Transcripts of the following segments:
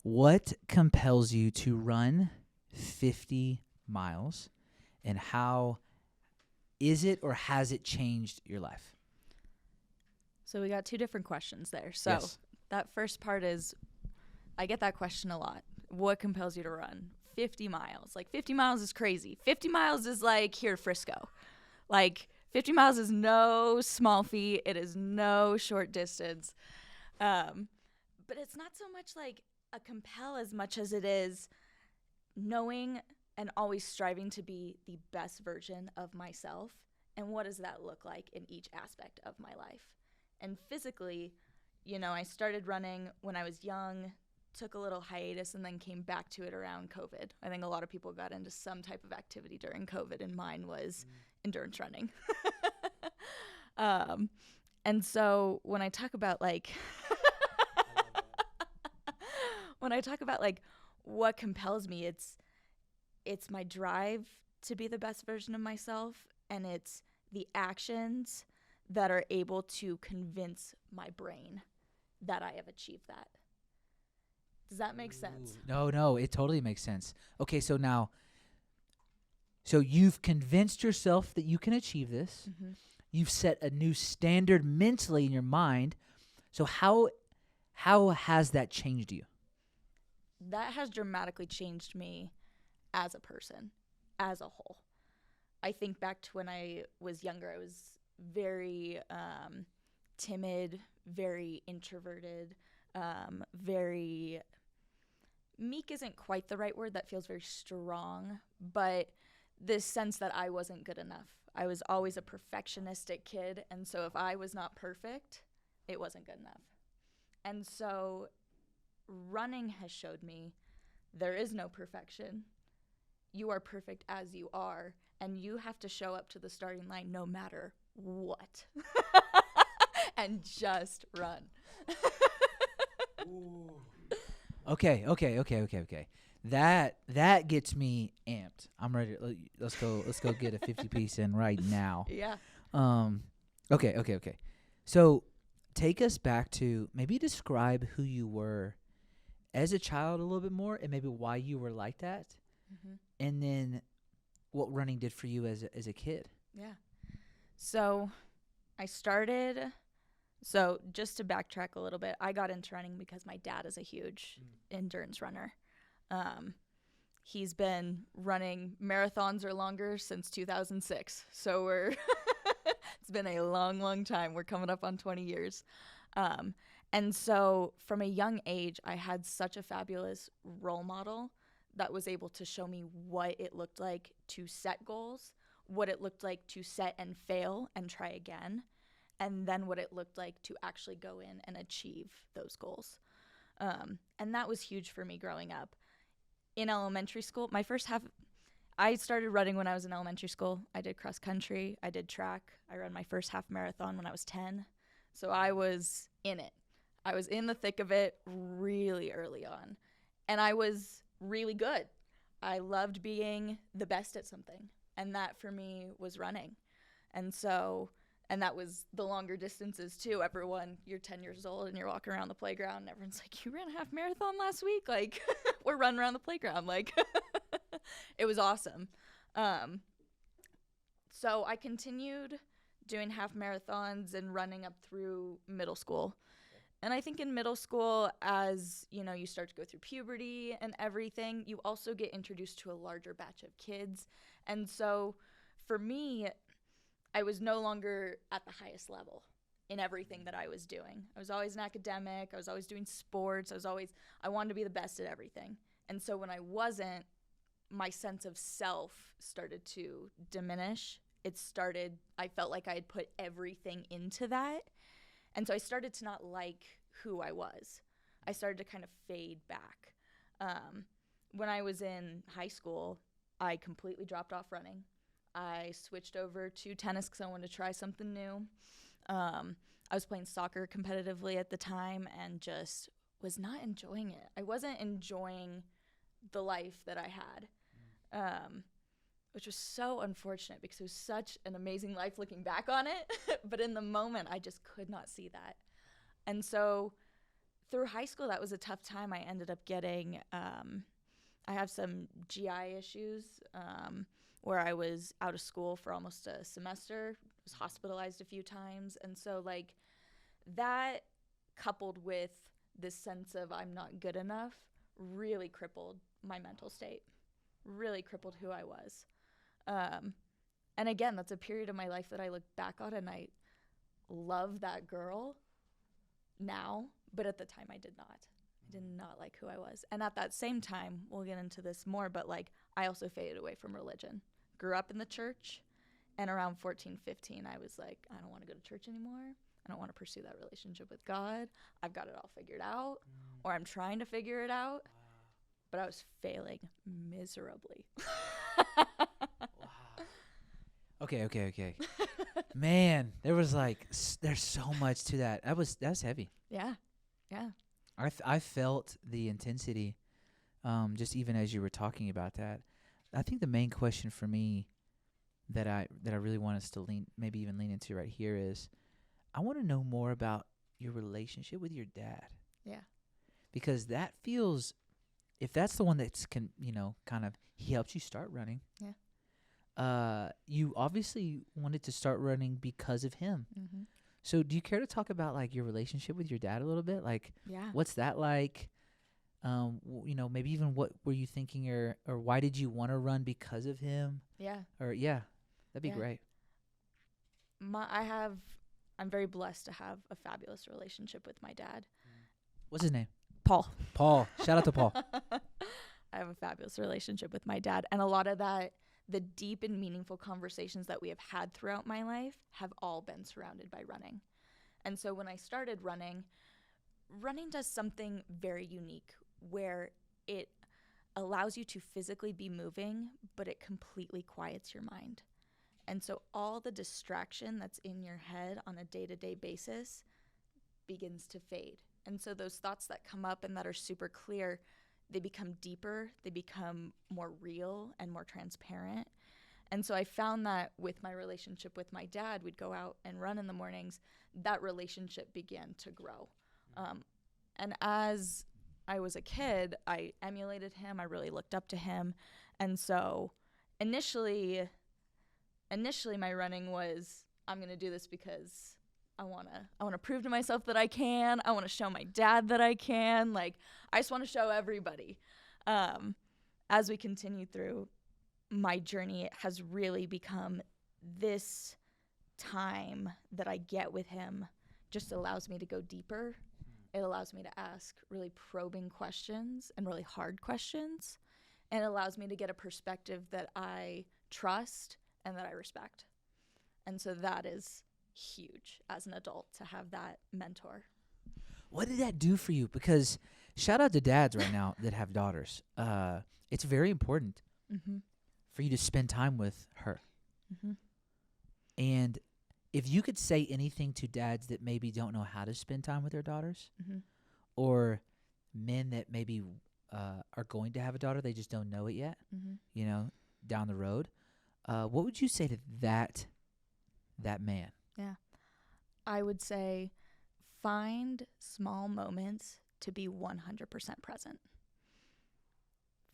What compels you to run 50 miles, and how is it or has it changed your life? So we got two different questions there. So Yes. that first part is, I get that question a lot. What compels you to run 50 miles? Like 50 miles is crazy. 50 miles is like here, Frisco. Like 50 miles is no small feat. It is no short distance. But it's not so much like a compel as much as it is knowing and always striving to be the best version of myself. And what does that look like in each aspect of my life? And physically, I started running when I was young, took a little hiatus, and then came back to it around COVID. I think a lot of people got into some type of activity during COVID, and mine was endurance running. And so when I talk about what compels me, it's my drive to be the best version of myself, and it's the actions that are able to convince my brain that I have achieved that. Does that make sense? No, it totally makes sense. Okay, so you've convinced yourself that you can achieve this. Mm-hmm. You've set a new standard mentally in your mind. So how has that changed you? That has dramatically changed me as a person, as a whole. I think back to when I was younger, I was very timid, very introverted, very meek isn't quite the right word. That feels very strong, but this sense that I wasn't good enough. I was always a perfectionistic kid, and so if I was not perfect, it wasn't good enough. And so running has showed me there is no perfection. You are perfect as you are, and you have to show up to the starting line no matter what. And just run. Okay. That gets me amped. I'm ready. Let's go get a 50 piece in right now. Yeah. Okay. So take us back to maybe describe who you were as a child a little bit more, and maybe why you were like that, Mm-hmm. and then what running did for you as a kid. Yeah. So just to backtrack a little bit, I got into running because my dad is a huge endurance runner. He's been running marathons or longer since 2006. So it's been a long, long time. We're coming up on 20 years. And so from a young age, I had such a fabulous role model that was able to show me what it looked like to set goals, what it looked like to set and fail and try again, and then what it looked like to actually go in and achieve those goals. And that was huge for me growing up. In elementary school, I started running when I was in elementary school. I did cross country, I did track, I ran my first half marathon when I was 10. So I was in it. I was in the thick of it really early on. And I was really good. I loved being the best at something. And that for me was running. And that was the longer distances too. You're 10 years old and you're walking around the playground and everyone's like, you ran a half marathon last week? Like, we're running around the playground. Like, it was awesome. So I continued doing half marathons and running up through middle school. And I think in middle school, as you start to go through puberty and everything, you also get introduced to a larger batch of kids. And so for me, I was no longer at the highest level in everything that I was doing. I was always an academic. I was always doing sports. I wanted to be the best at everything. And so when I wasn't, my sense of self started to diminish. I felt like I had put everything into that. And so I started to not like who I was. I started to kind of fade back. When I was in high school, I completely dropped off running. I switched over to tennis because I wanted to try something new. I was playing soccer competitively at the time and just was not enjoying it. I wasn't enjoying the life that I had, which was so unfortunate because it was such an amazing life looking back on it. But in the moment, I just could not see that. And so through high school, that was a tough time. I ended up getting, I have some GI issues where I was out of school for almost a semester, was hospitalized a few times. And so, like, that coupled with this sense of I'm not good enough really crippled my mental state, really crippled who I was. And again, that's a period of my life that I look back on and I love that girl now, but at the time I did not. I did not like who I was. And at that same time, we'll get into this more, but like I also faded away from religion. Grew up in the church, and around 14, 15, I was like, I don't want to go to church anymore. I don't want to pursue that relationship with God. I've got it all figured out, or I'm trying to figure it out, but I was failing miserably. Okay. Man, there's so much to that. That's heavy. Yeah. I felt the intensity, just even as you were talking about that. I think the main question for me that I really want us to lean into right here is, I want to know more about your relationship with your dad. Yeah. Because that feels, if that's the one that's he helped you start running. Yeah. You obviously wanted to start running because of him. Mm-hmm. So do you care to talk about like your relationship with your dad a little bit? Like, yeah. What's that like? Maybe even what were you thinking, or why did you want to run because of him? Yeah. That'd be great. I'm very blessed to have a fabulous relationship with my dad. What's his name? Paul. Shout out to Paul. I have a fabulous relationship with my dad, and a lot of that, the deep and meaningful conversations that we have had throughout my life have all been surrounded by running. And so when I started running does something very unique where it allows you to physically be moving, but it completely quiets your mind. And so all the distraction that's in your head on a day-to-day basis begins to fade. And so those thoughts that come up and that are super clear, they become deeper, they become more real and more transparent. And so I found that with my relationship with my dad, we'd go out and run in the mornings, that relationship began to grow. And as I was a kid, I emulated him, I really looked up to him. And so initially my running was, I'm going to do this because I want to prove to myself that I can. I want to show my dad that I can. Like, I just want to show everybody. As we continue through my journey, it has really become this time that I get with him just allows me to go deeper. It allows me to ask really probing questions and really hard questions. And it allows me to get a perspective that I trust and that I respect. And so that is huge as an adult to have that mentor. What did that do for you? Because shout out to dads right now that have daughters. It's very important for you to spend time with her. Mm-hmm. And if you could say anything to dads that maybe don't know how to spend time with their daughters, or men that maybe are going to have a daughter, they just don't know it yet, down the road, what would you say to that man? Yeah. I would say find small moments to be 100% present.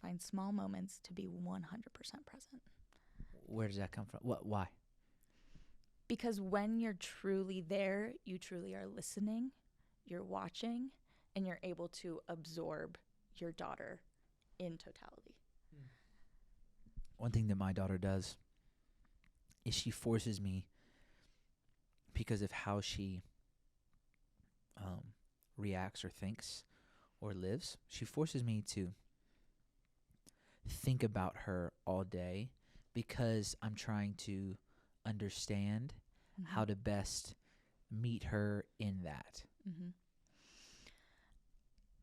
Find small moments to be 100% present. Where does that come from? Why? Because when you're truly there, you truly are listening, you're watching, and you're able to absorb your daughter in totality. One thing that my daughter does is she forces me, because of how she reacts or thinks or lives, she forces me to think about her all day, because I'm trying to understand how to best meet her in that. Mm-hmm.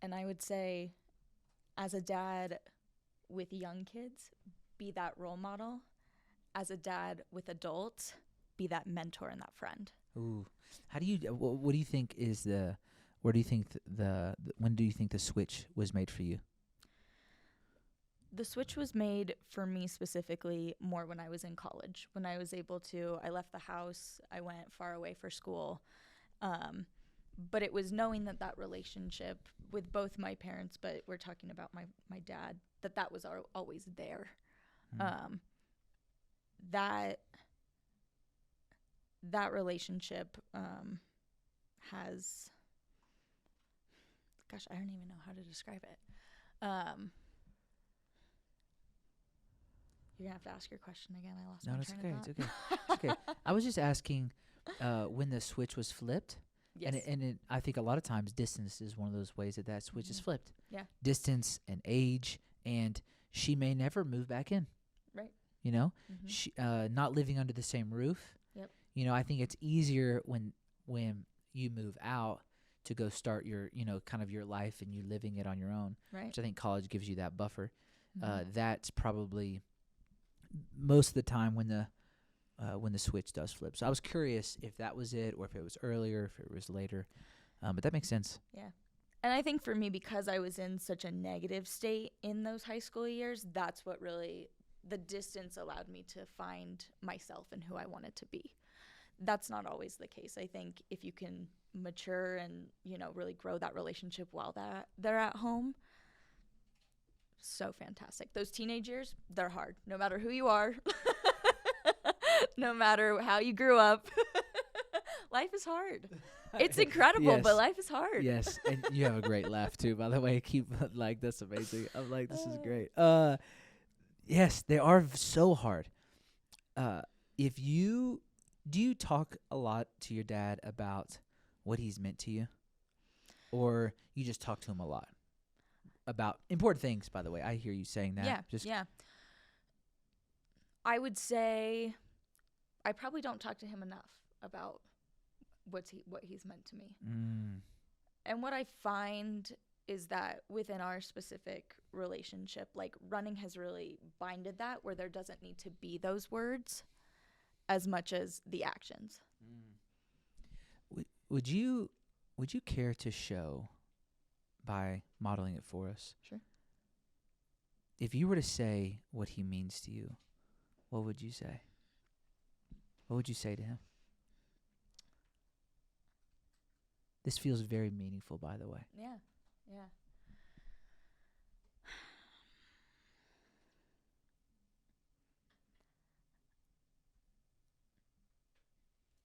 And I would say, as a dad with young kids, be that role model. As a dad with adults, be that mentor and that friend. Ooh, how do you? What do you think is the? Where do you think when do you think the switch was made for you? The switch was made for me specifically more when I was in college. When I was able to, I left the house, I went far away for school. But it was knowing that relationship with both my parents, but we're talking about my dad, that was always there. That relationship has, gosh, I don't even know how to describe it. You're gonna have to ask your question again. I lost my train of thought. It's okay. I was just asking when the switch was flipped. Yes. And I think a lot of times distance is one of those ways that switch is flipped. Yeah. Distance and age, and she may never move back in. Right. You know, she not living under the same roof. Yep. You know, I think it's easier when you move out to go start your, kind of your life and you living it on your own. Right. Which I think college gives you that buffer. That's probably most of the time when the switch does flip. So I was curious if that was it, or if it was earlier, if it was later. But that makes sense. Yeah. And I think for me, because I was in such a negative state in those high school years, that's what really, the distance allowed me to find myself and who I wanted to be. That's not always the case. I think if you can mature and, really grow that relationship while they're at home, so fantastic. Those teenage years, they're hard. No matter who you are, no matter how you grew up, life is hard. It's incredible, yes. but life is hard. Yes, and you have a great laugh too, by the way. Keep that's amazing. I'm like, this is great. Yes, they are so hard. Do you talk a lot to your dad about what he's meant to you, or you just talk to him a lot about important things? By the way, I hear you saying that. Yeah. I would say I probably don't talk to him enough about what he's meant to me. And what I find is that within our specific relationship, like running has really binded that, where there doesn't need to be those words as much as the actions. Would you care to show by modeling it for us? Sure. If you were to say what he means to you, what would you say? What would you say to him? This feels very meaningful, by the way. Yeah.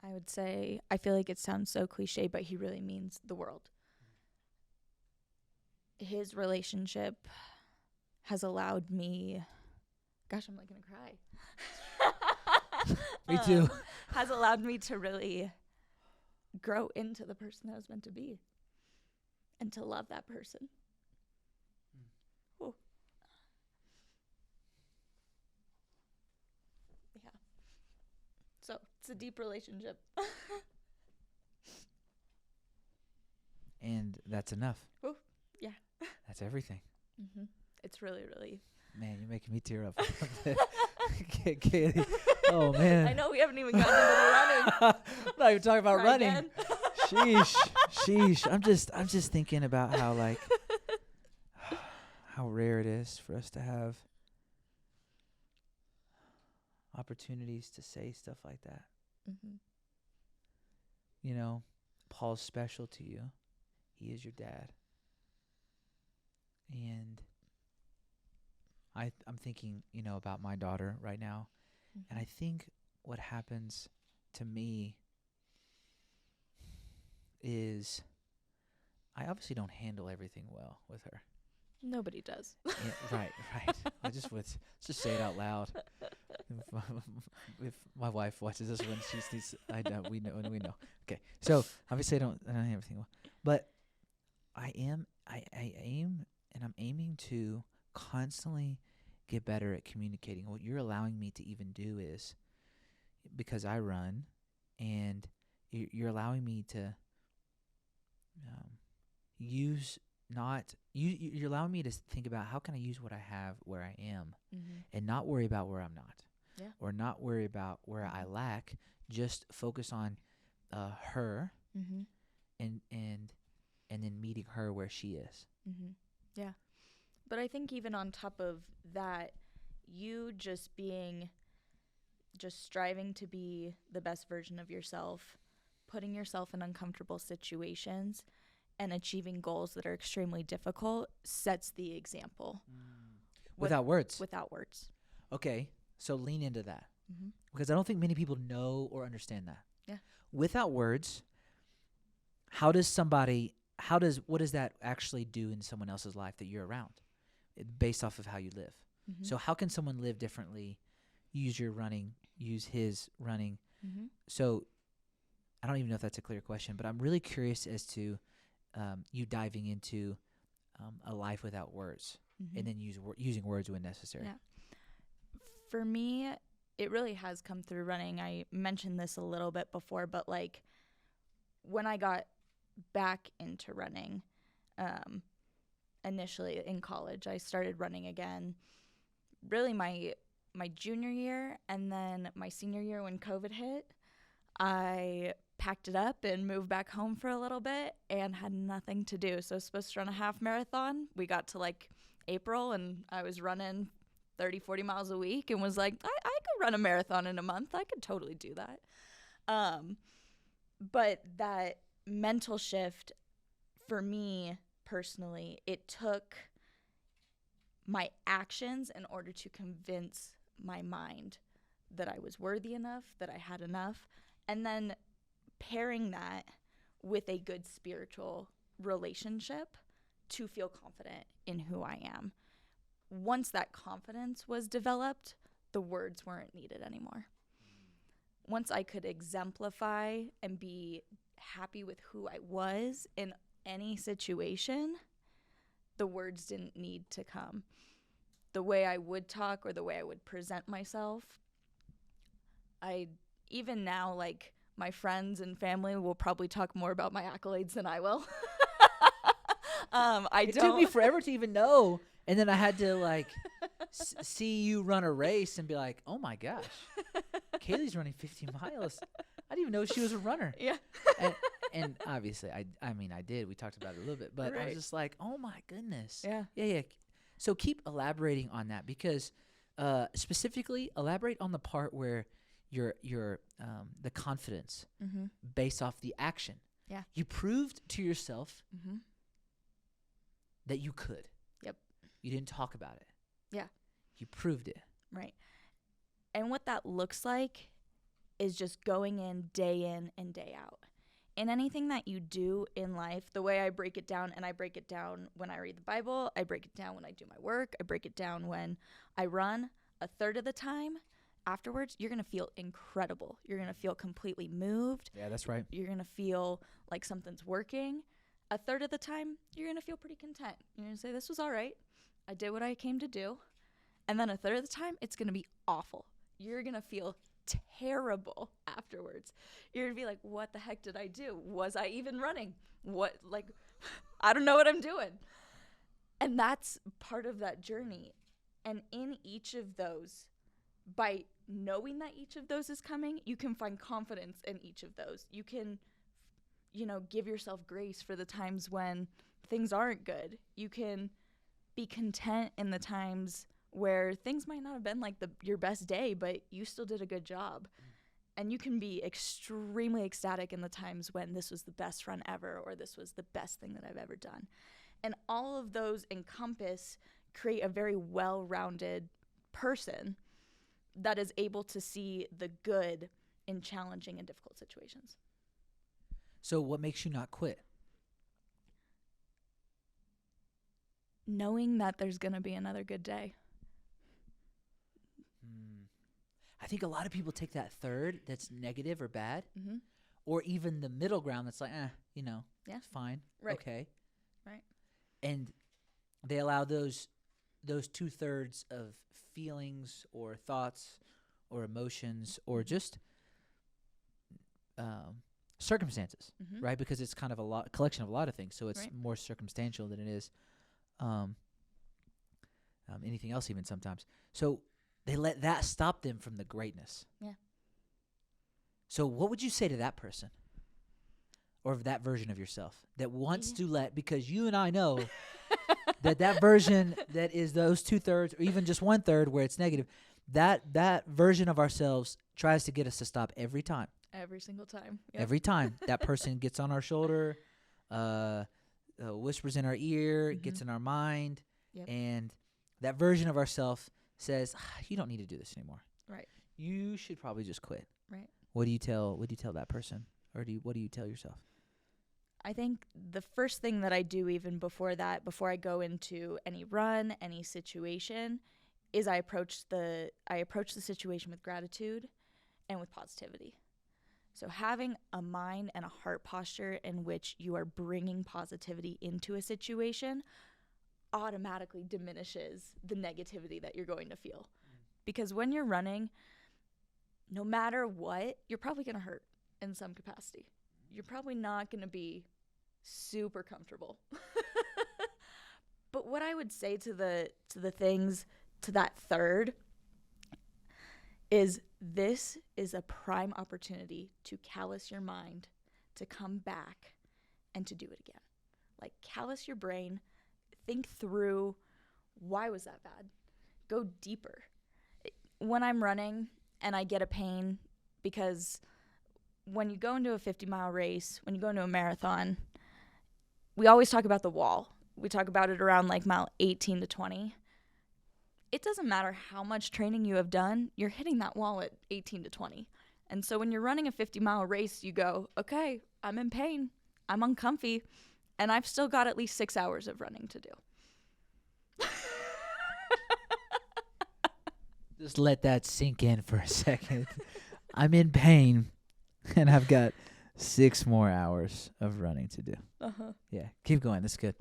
I would say, I feel like it sounds so cliche, but he really means the world. His relationship has allowed me, gosh, I'm like going to cry. Me too. Has allowed me to really grow into the person I was meant to be and to love that person. Ooh. Yeah. So it's a deep relationship. And that's enough. Ooh, yeah. That's everything. It's really, really. Man, you're making me tear up. Kaylee. Oh, man. I know we haven't even gotten into the running. I'm not even talking about Cry running. again. Sheesh. I'm just thinking about how, like, how rare it is for us to have opportunities to say stuff like that. You know, Paul's special to you. He is your dad. And I'm thinking, about my daughter right now. And I think what happens to me is I obviously don't handle everything well with her. Nobody does. Yeah, right. Let's just say it out loud. If my wife watches this one, we know. Okay, so obviously I don't have everything well, but I aim, and I'm aiming to constantly get better at communicating. What you're allowing me to even do is, because I run, and you're allowing me to you're allowing me to think about how can I use what I have where I am, and not worry about where I'm not, or not worry about where I lack. Just focus on her, and then meeting her where she is. Yeah. But I think even on top of that, you just striving to be the best version of yourself, putting yourself in uncomfortable situations and achieving goals that are extremely difficult sets the example. Without words. Without words. Okay, so lean into that. Because I don't think many people know or understand that. Yeah. Without words, what does that actually do in someone else's life that you're around based off of how you live? So how can someone live differently, use your running, use his running? So I don't even know if that's a clear question, but I'm really curious as to you diving into a life without words and then using words when necessary. Yeah. For me, it really has come through running. I mentioned this a little bit before, but like when I got back into running, initially in college, I started running again, really my junior year, and then my senior year when COVID hit, I packed it up and moved back home for a little bit and had nothing to do. So I was supposed to run a half marathon. We got to like April and I was running 30, 40 miles a week and was like, I could run a marathon in a month. I could totally do that. But that mental shift for me personally, it took my actions in order to convince my mind that I was worthy enough, that I had enough, and then pairing that with a good spiritual relationship to feel confident in who I am. Once that confidence was developed, the words weren't needed anymore. Once I could exemplify and be happy with who I was in any situation, the words didn't need to come. The way I would talk or the way I would present myself, even now, like, my friends and family will probably talk more about my accolades than I will. It took me forever to even know. And then I had to, like, see you run a race and be like, oh, my gosh, Kaylee's running 15 miles. I didn't even know she was a runner. Yeah. And obviously, I mean, I did. We talked about it a little bit. But I was just like, oh, my goodness. Yeah. Yeah. So keep elaborating on that because specifically elaborate on the part where your the confidence based off the action. Yeah. You proved to yourself that you could. Yep. You didn't talk about it. Yeah. You proved it. Right. And what that looks like is just going in and day out. In anything that you do in life, the way I break it down, and I break it down when I read the Bible, I break it down when I do my work, I break it down when I run, a third of the time, afterwards, you're going to feel incredible. You're going to feel completely moved. Yeah, that's right. You're going to feel like something's working. A third of the time, you're going to feel pretty content. You're going to say, this was all right. I did what I came to do. And then a third of the time, it's going to be awful. You're going to feel terrible afterwards. You're going to be like, what the heck did I do? Was I even running? I don't know what I'm doing. And that's part of that journey. And in each of those, by knowing that each of those is coming, you can find confidence in each of those. You can, give yourself grace for the times when things aren't good. You can be content in the times where things might not have been like your best day, but you still did a good job. And you can be extremely ecstatic in the times when this was the best run ever or this was the best thing that I've ever done. And all of those create a very well-rounded person that is able to see the good in challenging and difficult situations. So what makes you not quit? Knowing that there's going to be another good day. I think a lot of people take that third that's negative or bad, or even the middle ground that's like, it's fine, right. Okay. Right. And they allow those 2/3 of feelings or thoughts or emotions or just circumstances, right? Because it's kind of a collection of a lot of things, so it's more circumstantial than it is anything else even sometimes. So they let that stop them from the greatness. Yeah. So what would you say to that person or that version of yourself that wants to because you and I know that version that is those 2/3 or even just 1/3 where it's negative, that version of ourselves tries to get us to stop every time. Every single time. Yep. Every time that person gets on our shoulder, whispers in our ear, gets in our mind, and that version of ourselves says, "You don't need to do this anymore. Right. You should probably just quit." Right. What do you tell that person, or what do you tell yourself? I think the first thing that I do even before that, before I go into any run, any situation, is I approach the situation with gratitude and with positivity. So having a mind and a heart posture in which you are bringing positivity into a situation automatically diminishes the negativity that you're going to feel. Because when you're running, no matter what, you're probably going to hurt in some capacity. You're probably not going to be super comfortable. But what I would say to that third is, this is a prime opportunity to callous your mind, to come back and to do it again. Like, callous your brain, think through, why was that bad? Go deeper. When I'm running and I get a pain, because when you go into a 50-mile race, when you go into a marathon, we always talk about the wall. We talk about it around like mile 18 to 20. It doesn't matter how much training you have done, you're hitting that wall at 18 to 20. And so when you're running a 50-mile race, you go, okay, I'm in pain, I'm uncomfy, and I've still got at least 6 hours of running to do. Just let that sink in for a second. I'm in pain, and I've got 6 more hours of running to do. Yeah, keep going. That's good.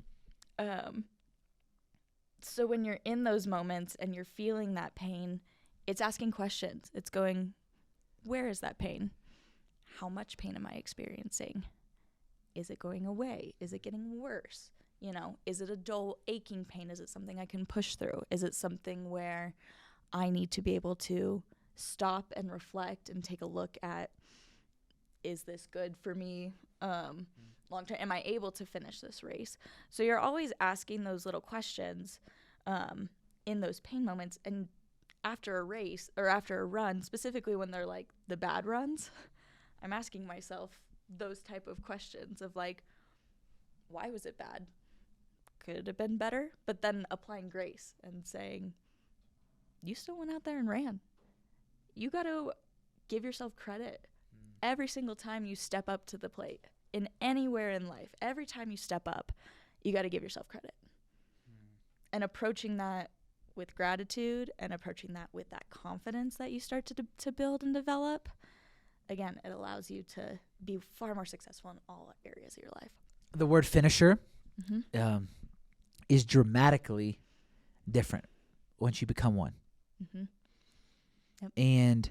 So when you're in those moments and you're feeling that pain, it's asking questions. It's going, where is that pain? How much pain am I experiencing? Is it going away? Is it getting worse? Is it a dull, aching pain? Is it something I can push through? Is it something where I need to be able to stop and reflect and take a look at, is this good for me long term? Am I able to finish this race? So you're always asking those little questions in those pain moments. And after a race or after a run, specifically when they're like the bad runs, I'm asking myself those type of questions of like, why was it bad? Could it have been better? But then applying grace and saying, you still went out there and ran. You got to give yourself credit every single time you step up to the plate. In anywhere in life, every time you step up, you got to give yourself credit. And approaching that with gratitude and approaching that with that confidence that you start to build and develop, again, it allows you to be far more successful in all areas of your life. The word finisher is dramatically different once you become one. Yep. And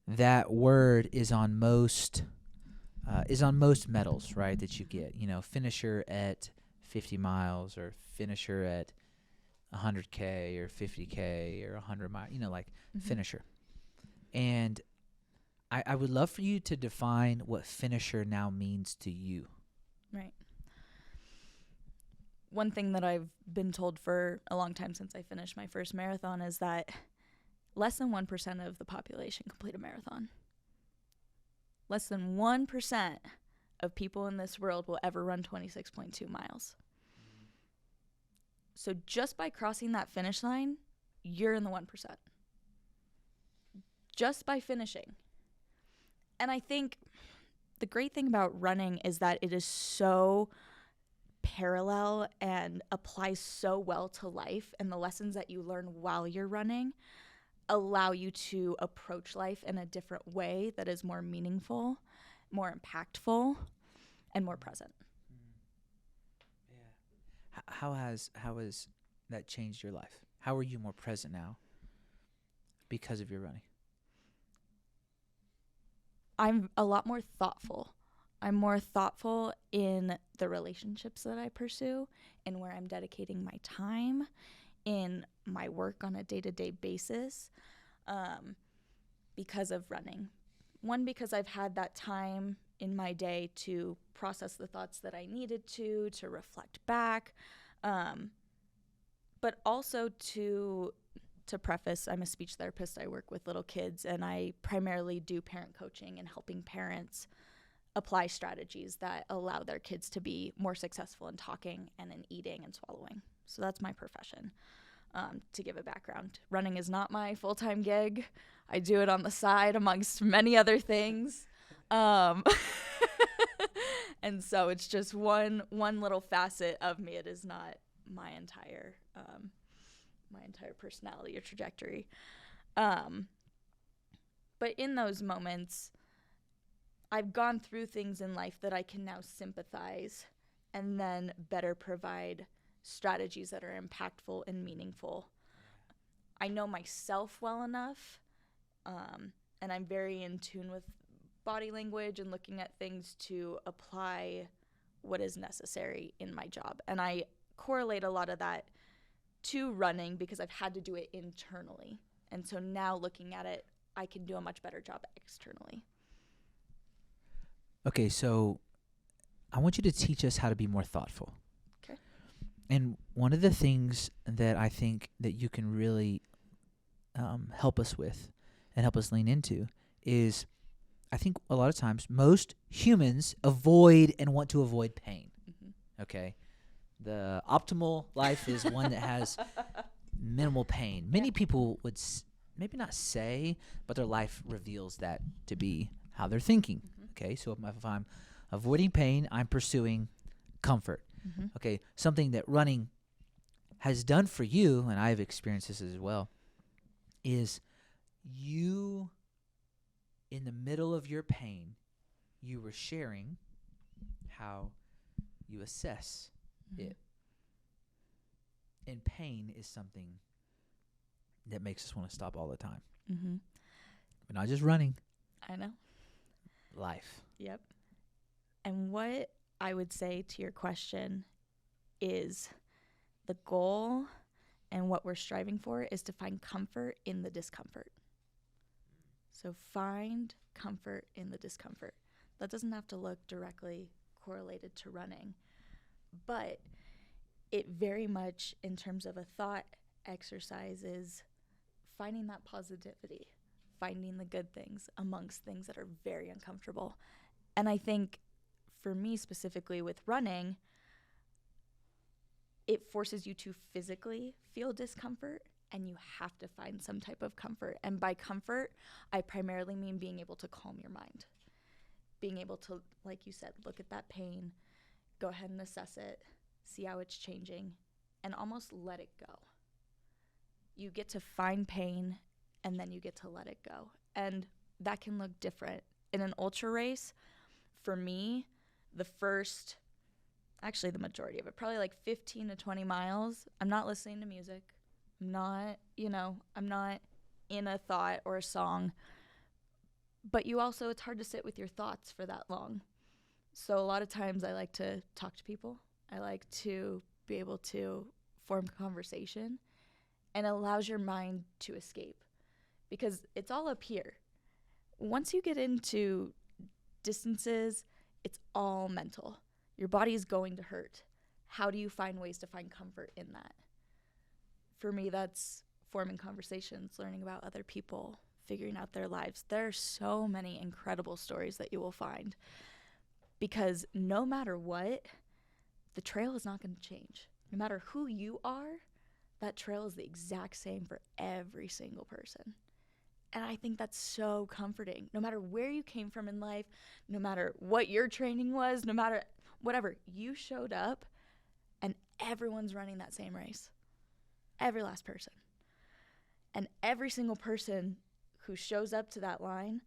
that word is on most medals, right, that you get. Finisher at 50 miles or finisher at 100K or 50K or 100 miles, finisher. And I would love for you to define what finisher now means to you. Right. One thing that I've been told for a long time since I finished my first marathon is that less than 1% of the population complete a marathon. Less than 1% of people in this world will ever run 26.2 miles. So just by crossing that finish line, you're in the 1%. Just by finishing. And I think the great thing about running is that it is so parallel and applies so well to life, and the lessons that you learn while you're running allow you to approach life in a different way that is more meaningful, more impactful, and more present. Yeah. How has that changed your life? How are you more present now because of your running? I'm a lot more thoughtful. I'm more thoughtful in the relationships that I pursue and where I'm dedicating my time in my work on a day-to-day basis because of running. One, because I've had that time in my day to process the thoughts that I needed to reflect back, but also to to preface, I'm a speech therapist. I work with little kids, and I primarily do parent coaching and helping parents apply strategies that allow their kids to be more successful in talking and in eating and swallowing. So that's my profession. To give a background, running is not my full-time gig. I do it on the side amongst many other things. And so it's just one little facet of me. It is not my entire personality or trajectory. But in those moments, I've gone through things in life that I can now sympathize and then better provide strategies that are impactful and meaningful. I know myself well enough, and I'm very in tune with body language and looking at things to apply what is necessary in my job. And I correlate a lot of that to running because I've had to do it internally. And so now looking at it, I can do a much better job externally. Okay, so I want you to teach us how to be more thoughtful. Okay. And one of the things that I think that you can really help us with and help us lean into is, I think a lot of times most humans avoid and want to avoid pain. Mm-hmm. Okay? The optimal life is one that has minimal pain. Many people would maybe not say, but their life reveals that to be how they're thinking. Mm-hmm. Okay? So if I'm avoiding pain, I'm pursuing comfort. Mm-hmm. Okay? Something that running has done for you, and I've experienced this as well, is you, in the middle of your pain, you were sharing how you assess it. And pain is something that makes us want to stop all the time. Mm-hmm. But not just running. I know. Life. Yep. And what I would say to your question is the goal and what we're striving for is to find comfort in the discomfort. So find comfort in the discomfort. That doesn't have to look directly correlated to running, but it very much, in terms of a thought exercise, is finding that positivity, finding the good things amongst things that are very uncomfortable. And I think for me specifically with running, it forces you to physically feel discomfort, and you have to find some type of comfort. And by comfort, I primarily mean being able to calm your mind, being able to, like you said, look at that pain, go ahead and assess it, see how it's changing, and almost let it go. You get to find pain, and then you get to let it go. And that can look different. In an ultra race, for me, the majority of it, probably like 15 to 20 miles, I'm not listening to music. I'm not in a thought or a song. But it's hard to sit with your thoughts for that long. So a lot of times I like to talk to people. I like to be able to form conversation, and it allows your mind to escape because it's all up here. Once you get into distances, it's all mental. Your body is going to hurt. How do you find ways to find comfort in that? For me, that's forming conversations, learning about other people, figuring out their lives. There are so many incredible stories that you will find because no matter what, the trail is not going to change. No matter who you are, that trail is the exact same for every single person. And I think that's so comforting. No matter where you came from in life, no matter what your training was, no matter whatever, you showed up and everyone's running that same race. Every last person. And every single person who shows up to that line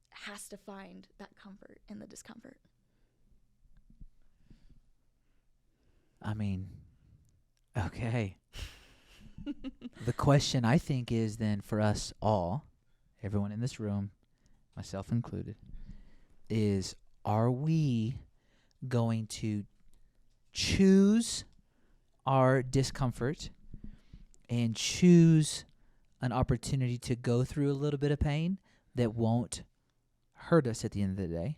has to find that comfort in the discomfort. I mean, okay. The question I think is then for us all, everyone in this room, myself included, is are we going to choose our discomfort and choose an opportunity to go through a little bit of pain that won't hurt us at the end of the day,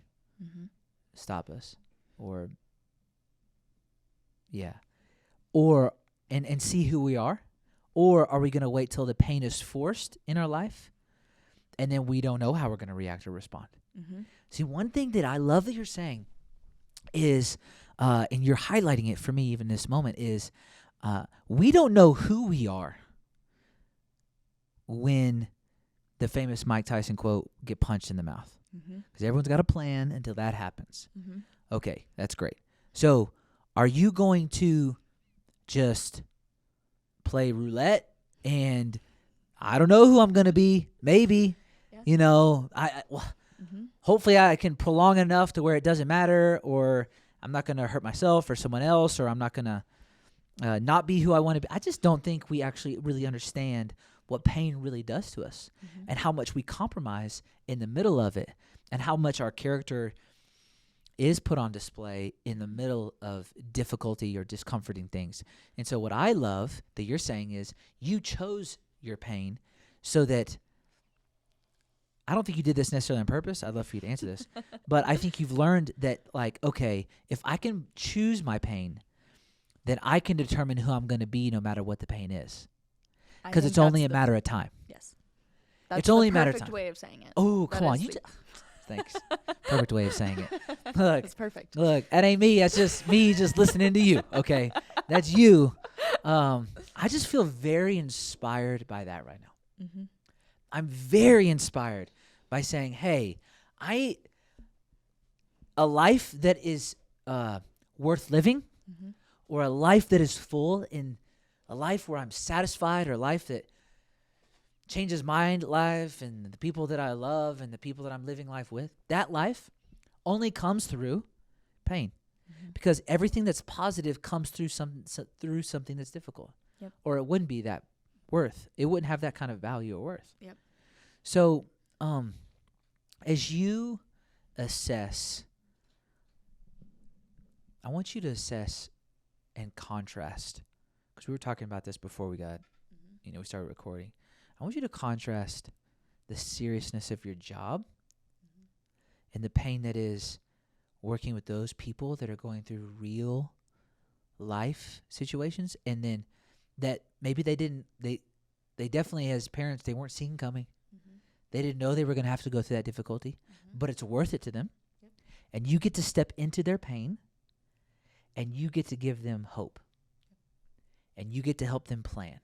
stop us, or and see who we are? Or are we going to wait till the pain is forced in our life, and then we don't know how we're going to react or respond? Mm-hmm. See, one thing that I love that you're saying is, and you're highlighting it for me even this moment, is we don't know who we are when the famous Mike Tyson quote, get punched in the mouth. Because everyone's got a plan until that happens. Mm-hmm. Okay, that's great. So are you going to just play roulette and I don't know who I'm going to be, maybe, Yeah. hopefully I can prolong it enough to where it doesn't matter, or I'm not going to hurt myself or someone else, or I'm not going to not be who I want to be. I just don't think we actually really understand what pain really does to us and how much we compromise in the middle of it and how much our character is put on display in the middle of difficulty or discomforting things. And so what I love that you're saying is you chose your pain so that – I don't think you did this necessarily on purpose. I'd love for you to answer this. But I think you've learned that, like, okay, if I can choose my pain, then I can determine who I'm going to be no matter what the pain is. Because it's only a matter of time. Yes. That's it's only a matter of perfect time. way of saying it. Oh, come on. Thanks. Perfect way of saying it. Look, it's perfect. Look, that ain't me. That's just me just listening to you. Okay. That's you. I just feel very inspired by that right now. Mm-hmm. I'm very inspired by saying, hey, a life that is worth living, or a life that is full, in a life where I'm satisfied, or a life that changes my life and the people that I love and the people that I'm living life with, that life only comes through pain. Because everything that's positive comes through something that's difficult. Yep. Or it wouldn't be that worth. It wouldn't have that kind of value or worth. Yep. So, as you assess, I want you to assess and contrast, because we were talking about this before we got, we started recording. I want you to contrast the seriousness of your job and the pain that is working with those people that are going through real life situations, and then that maybe they definitely, as parents, they weren't seeing coming. They didn't know they were going to have to go through that difficulty, but it's worth it to them. Yep. And you get to step into their pain, and you get to give them hope, and you get to help them plan.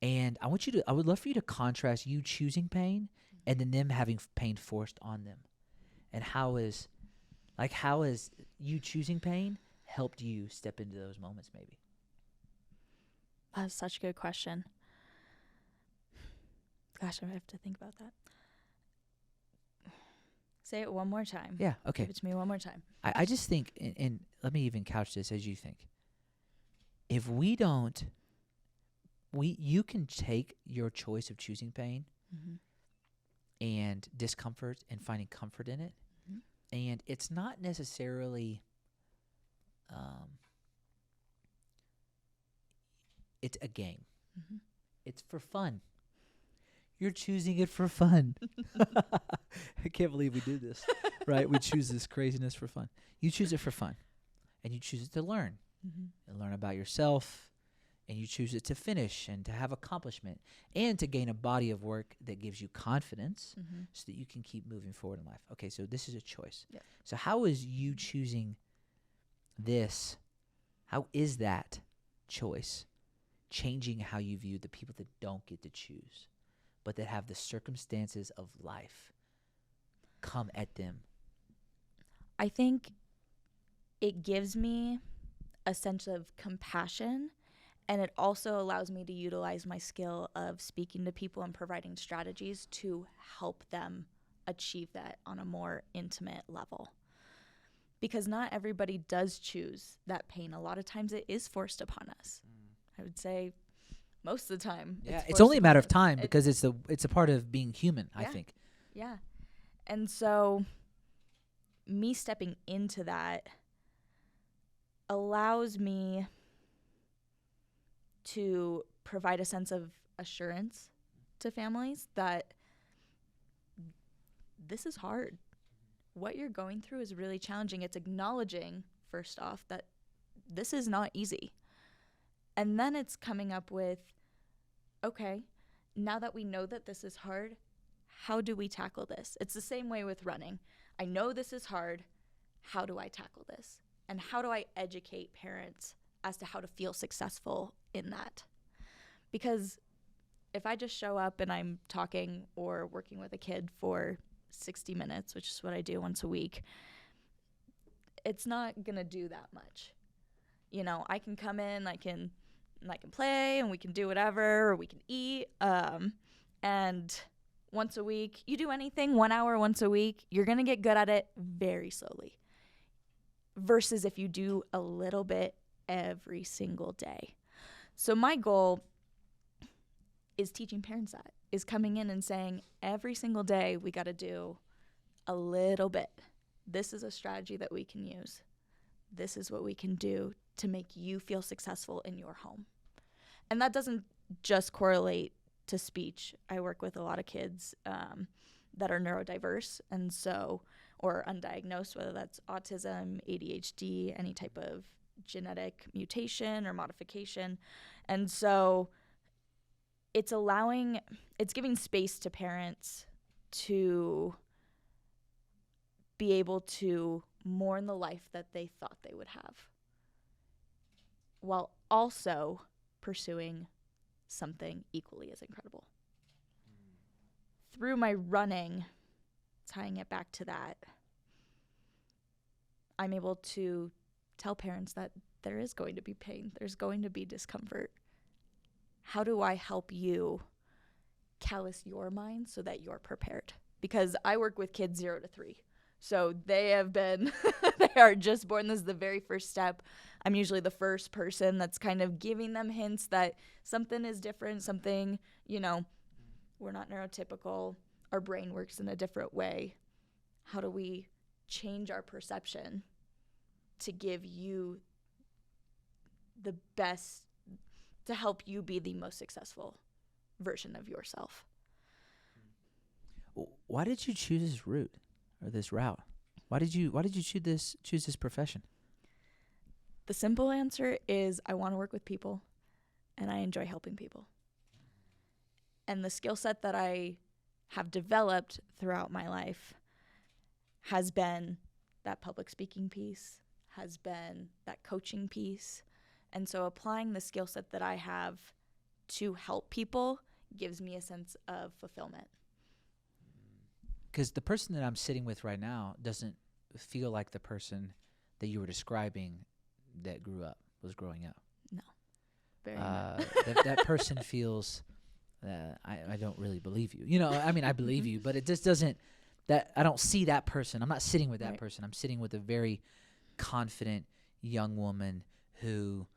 And I would love for you to contrast you choosing pain and then them having pain forced on them. And how has you choosing pain helped you step into those moments maybe? That's such a good question. Gosh, I have to think about that. Say it one more time. Yeah, okay. Give it to me one more time. I just think, and let me even couch this as you think. If you can take your choice of choosing pain and discomfort and finding comfort in it, and it's not necessarily, it's a game. It's for fun. You're choosing it for fun. I can't believe we do this, right? We choose this craziness for fun. You choose it for fun, and you choose it to learn and learn about yourself, and you choose it to finish and to have accomplishment and to gain a body of work that gives you confidence so that you can keep moving forward in life. Okay, so this is a choice. Yeah. So how is you choosing this? How is that choice changing how you view the people that don't get to choose, but that have the circumstances of life come at them? I think it gives me a sense of compassion, and it also allows me to utilize my skill of speaking to people and providing strategies to help them achieve that on a more intimate level. Because not everybody does choose that pain. A lot of times it is forced upon us. I would say most of the time. Yeah, it's only a matter of time because it's a part of being human, I think. Yeah. And so me stepping into that allows me to provide a sense of assurance to families that this is hard. What you're going through is really challenging. It's acknowledging, first off, that this is not easy. And then it's coming up with okay, now that we know that this is hard, how do we tackle this? It's the same way with running. I know this is hard. How do I tackle this? And how do I educate parents as to how to feel successful in that? Because if I just show up and I'm talking or working with a kid for 60 minutes, which is what I do once a week, it's not going to do that much. You know, I can come in, I can play, and we can do whatever, or we can eat. And once a week, you do anything 1 hour once a week, you're going to get good at it very slowly. Versus if you do a little bit every single day. So my goal is teaching parents that, is coming in and saying every single day we got to do a little bit. This is a strategy that we can use. This is what we can do to make you feel successful in your home. And that doesn't just correlate to speech. I work with a lot of kids that are neurodiverse, and so, or undiagnosed, whether that's autism, ADHD, any type of genetic mutation or modification. And so it's giving space to parents to be able to mourn the life that they thought they would have, while also pursuing something equally as incredible. Through my running, tying it back to that, I'm able to tell parents that there is going to be pain, there's going to be discomfort. How do I help you callous your mind so that you're prepared? Because I work with kids 0 to 3. So they have been, they are just born. This is the very first step. I'm usually the first person that's kind of giving them hints that something is different, something, you know, we're not neurotypical. Our brain works in a different way. How do we change our perception to give you the best, to help you be the most successful version of yourself? Why did you choose this route or this route? Why did you choose this profession? The simple answer is I want to work with people and I enjoy helping people. And the skill set that I have developed throughout my life has been that public speaking piece, has been that coaching piece. And so applying the skill set that I have to help people gives me a sense of fulfillment. Because the person that I'm sitting with right now doesn't feel like the person that you were describing that was growing up. No. Very much. That person feels, I don't really believe you. You know, I mean, I believe you, but it just doesn't, I don't see that person. I'm not sitting with that Right. person. I'm sitting with a very confident young woman who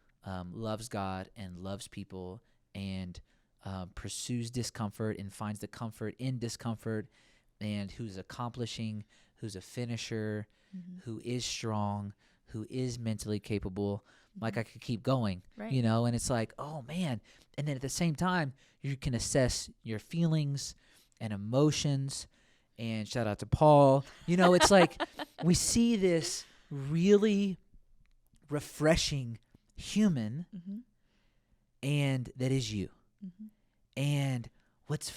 loves God and loves people and pursues discomfort and finds the comfort in discomfort, and who's accomplishing, who's a finisher, who is strong, who is mentally capable. Like, I could keep going, Right. you know, and it's like, oh man. And then at the same time, you can assess your feelings and emotions, and shout out to Paul. You know, it's like we see this really refreshing human, and that is you. And what's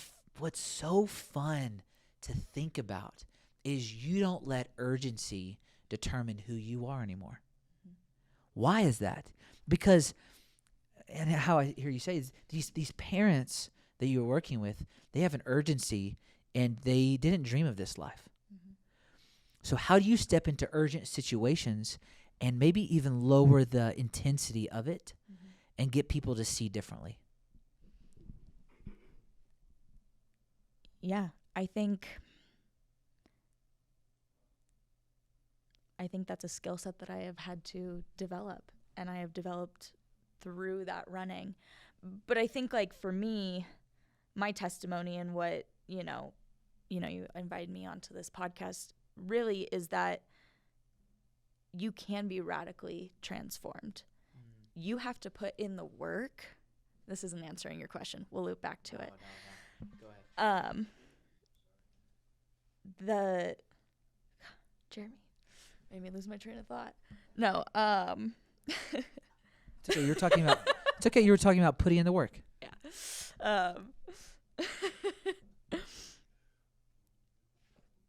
so fun to think about is you don't let urgency determine who you are anymore. Why is that? Because, and how I hear you say is these parents that you're working with, they have an urgency and they didn't dream of this life. So how do you step into urgent situations and maybe even lower the intensity of it and get people to see differently? Yeah, I think that's a skill set that I have had to develop, and I have developed through that running. But I think, like, for me, my testimony and what, you invited me onto this podcast really is that you can be radically transformed. You have to put in the work. This isn't answering your question. We'll loop back to it. No. Go ahead. Jeremy made me lose my train of thought. No. It's okay. You were talking about putting in the work. Yeah.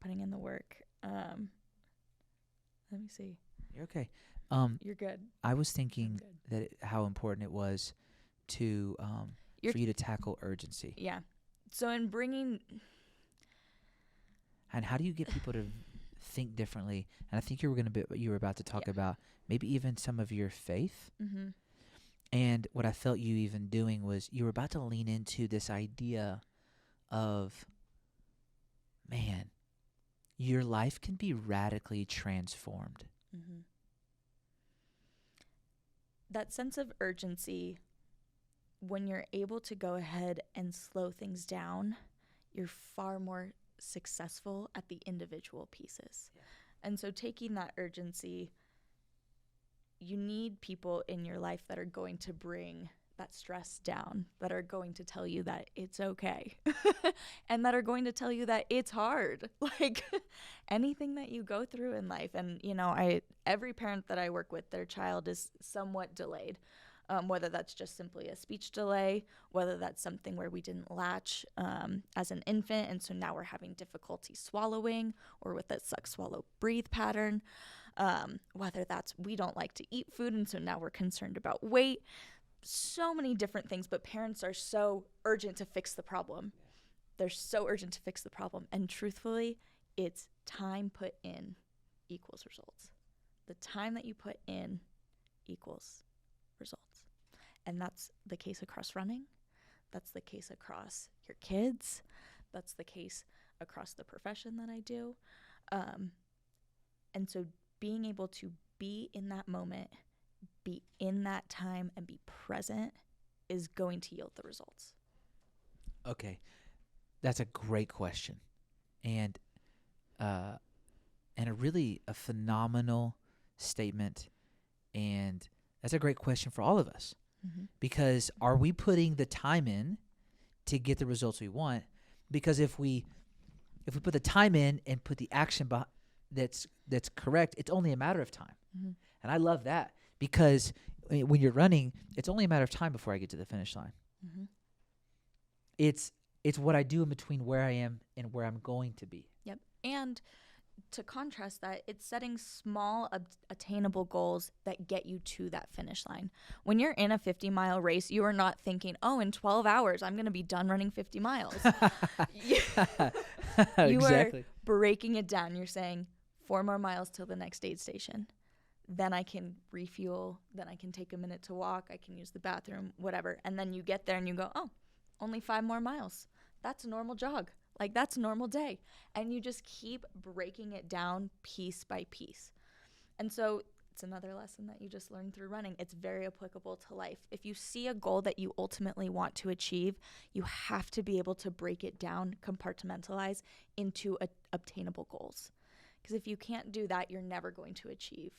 Putting in the work. Let me see. You're okay. You're good. I was thinking how important it was to for you to tackle urgency. Yeah. So in bringing... And how do you get people to think differently? And I think you were about to talk about maybe even some of your faith. Mm-hmm. And what I felt you even doing was you were about to lean into this idea of, man, your life can be radically transformed. Mm-hmm. That sense of urgency, when you're able to go ahead and slow things down, you're far more successful at the individual pieces. Yeah. And so taking that urgency, you need people in your life that are going to bring that stress down, that are going to tell you that it's okay, and that are going to tell you that it's hard. Like anything that you go through in life. And, you know, every parent that I work with, their child is somewhat delayed, whether that's just simply a speech delay, whether that's something where we didn't latch as an infant, and so now we're having difficulty swallowing, or with that suck, swallow, breathe pattern. Whether that's we don't like to eat food, and so now we're concerned about weight. So many different things, but parents are so urgent to fix the problem. They're so urgent to fix the problem. And truthfully, it's time put in equals results. The time that you put in equals results. And that's the case across running. That's the case across your kids. That's the case across the profession that I do. And so being able to be in that moment, be in that time, and be present is going to yield the results. Okay. That's a great question. And a phenomenal statement. And that's a great question for all of us. Mm-hmm. Because are we putting the time in to get the results we want? Because if we put the time in and put the action that's correct, it's only a matter of time. Mm-hmm. And I love that, because when you're running, it's only a matter of time before I get to the finish line. Mm-hmm. It's what I do in between where I am and where I'm going to be. Yep. And to contrast that, it's setting small attainable goals that get you to that finish line. When you're in a 50-mile race, you are not thinking, oh, in 12 hours, I'm going to be done running 50 miles. You Exactly. are breaking it down. You're saying 4 more miles till the next aid station. Then I can refuel. Then I can take a minute to walk. I can use the bathroom, whatever. And then you get there and you go, oh, only 5 more miles. That's a normal jog. Like, that's a normal day. And you just keep breaking it down piece by piece. And so it's another lesson that you just learned through running. It's very applicable to life. If you see a goal that you ultimately want to achieve, you have to be able to break it down, compartmentalize into obtainable goals. Because if you can't do that, you're never going to achieve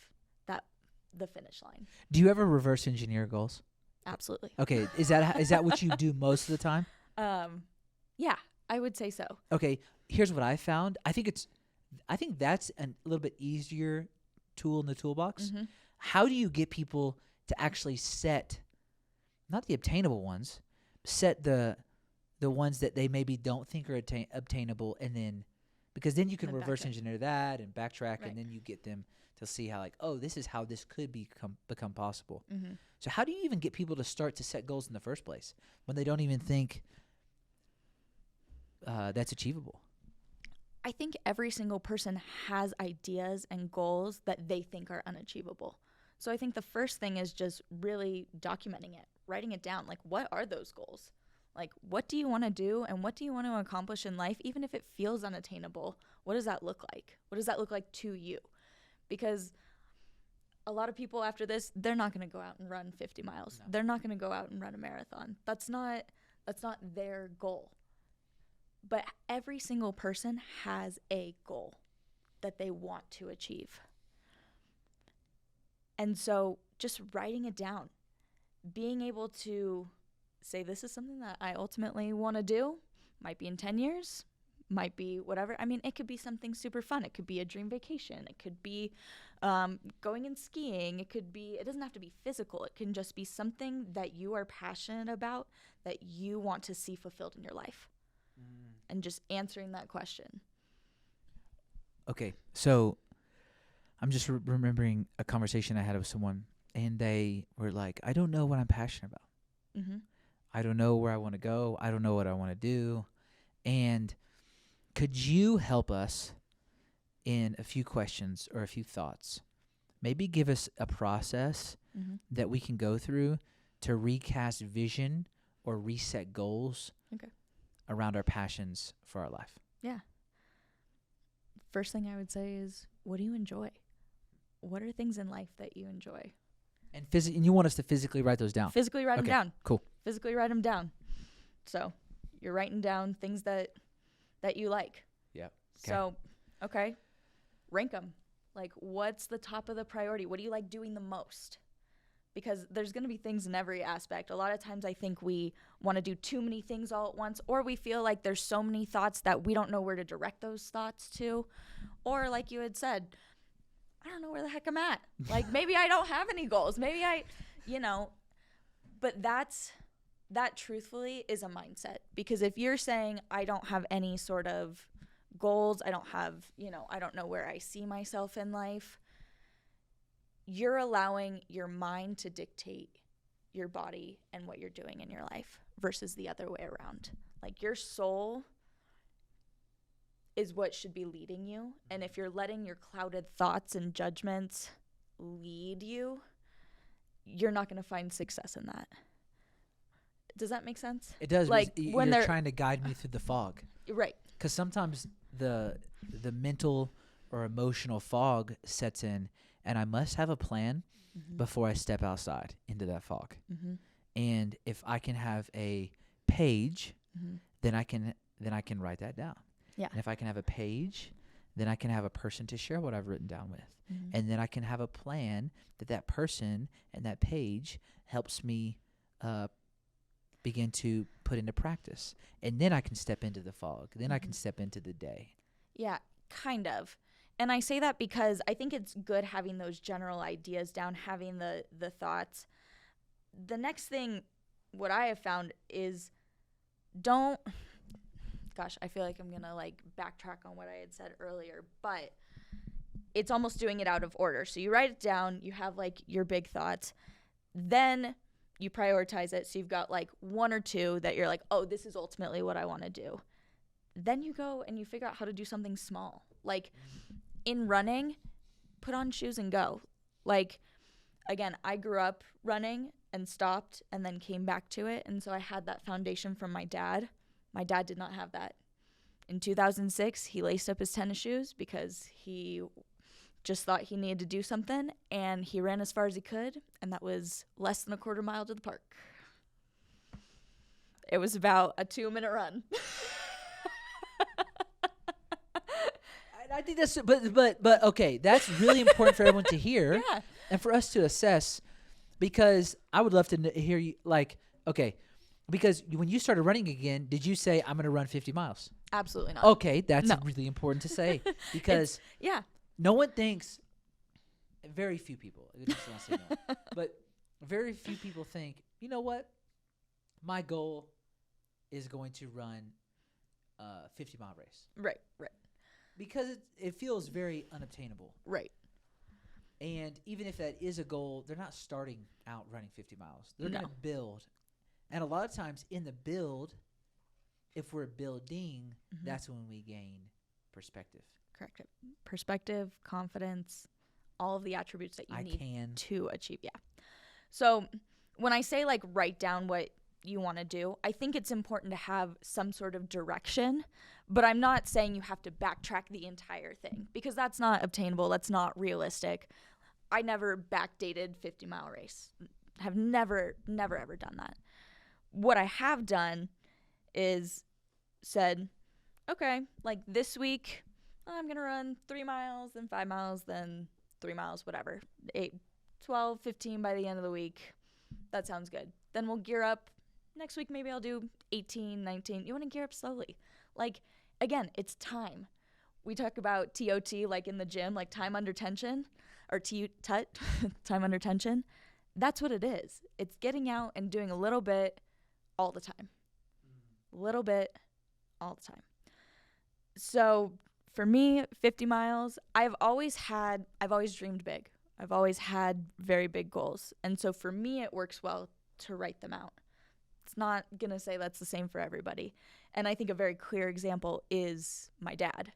the finish line. Do you ever reverse engineer goals? Absolutely. Okay. Is that what you do most of the time? Yeah, I would say so. Okay. Here's what I found. I think that's a little bit easier tool in the toolbox. Mm-hmm. How do you get people to actually set, not the obtainable ones, set the ones that they maybe don't think are obtainable, and then, because then you can reverse engineer that and backtrack, right. And then you get them to see how, like, oh, this is how this could become possible. Mm-hmm. So how do you even get people to start to set goals in the first place when they don't even think that's achievable? I think every single person has ideas and goals that they think are unachievable. So I think the first thing is just really documenting it, writing it down. Like, what are those goals? Like, what do you want to do, and what do you want to accomplish in life? Even if it feels unattainable, what does that look like? What does that look like to you? Because a lot of people after this, they're not going to go out and run 50 miles. No. They're not going to go out and run a marathon. That's not their goal. But every single person has a goal that they want to achieve. And so just writing it down, being able to say, this is something that I ultimately want to do, might be in 10 years, might be whatever. I mean, it could be something super fun. It could be a dream vacation. It could be Going and skiing, it doesn't have to be physical. It can just be something that you are passionate about, that you want to see fulfilled in your life. And just answering that question. Okay, so I'm just remembering a conversation I had with someone, and they were like, I don't know what I'm passionate about. Mm-hmm. I don't know where I want to go. I don't know what I want to do. And could you help us in a few questions or a few thoughts? Maybe give us a process that we can go through to recast vision or reset goals around our passions for our life. Yeah. First thing I would say is, what do you enjoy? What are things in life that you enjoy? And you want us to physically write those down? Physically write them down. Cool. Physically write them down. So you're writing down things that you like. Yeah. So, okay. Rank them. Like, what's the top of the priority? What do you like doing the most? Because there's going to be things in every aspect. A lot of times I think we want to do too many things all at once, or we feel like there's so many thoughts that we don't know where to direct those thoughts to. Or like you had said, I don't know where the heck I'm at. Like, maybe I don't have any goals. Maybe but that truthfully is a mindset. Because if you're saying I don't have any sort of goals, I don't have, I don't know where I see myself in life, you're allowing your mind to dictate your body and what you're doing in your life versus the other way around. Like, your soul is what should be leading you. And if you're letting your clouded thoughts and judgments lead you, you're not going to find success in that. Does that make sense? It does. Like, when you're trying to guide me through the fog. Right. Because sometimes the mental or emotional fog sets in, and I must have a plan before I step outside into that fog. And if I can have a page, then I can write that down. Yeah. And if I can have a page, then I can have a person to share what I've written down with. And then I can have a plan that person and that page helps me begin to put into practice. And then I can step into the fog. Then I can step into the day. Yeah, kind of. And I say that because I think it's good having those general ideas down, having the thoughts. The next thing, what I have found is I feel like I'm going to backtrack on what I had said earlier, but it's almost doing it out of order. So you write it down, you have your big thoughts, then you prioritize it. So you've got one or two that you're oh, this is ultimately what I want to do. Then you go and you figure out how to do something small. In running, put on shoes and go. Again, I grew up running and stopped and then came back to it. And so I had that foundation from my dad. My dad did not have that. In 2006, he laced up his tennis shoes because he just thought he needed to do something. And he ran as far as he could. And that was less than a quarter mile to the park. It was about a 2-minute run. I think that's, but okay, that's really important for everyone to hear, and for us to assess, because I would love to hear you. Okay, because when you started running again, did you say I'm going to run 50 miles? Absolutely not. Okay, that's really important to say because no one thinks. Very few people. Let's not say no, but very few people think. You know what? My goal is going to run a 50-mile race. Right. Because it feels very unobtainable. Right. And even if that is a goal, they're not starting out running 50 miles. They're going to build. And a lot of times in the build, if we're building, that's when we gain perspective. Correct. Perspective, confidence, all of the attributes that you need to achieve. Yeah. So when I say write down what you want to do, I think it's important to have some sort of direction, but I'm not saying you have to backtrack the entire thing because that's not obtainable. That's not realistic. I never backdated 50-mile race. Have never ever done that. What I have done is said, okay, this week I'm going to run 3 miles, then 5 miles, then 3 miles, whatever. 8, 12, 15 by the end of the week. That sounds good. Then we'll gear up. Next week, maybe I'll do 18, 19. You want to gear up slowly. Again, it's time. We talk about TOT in the gym, time under tension. or TUT, time under tension. That's what it is. It's getting out and doing a little bit all the time. Little bit all the time. So for me, 50 miles, I've always dreamed big. I've always had very big goals. And so for me, it works well to write them out. It's not going to say that's the same for everybody. And I think a very clear example is my dad,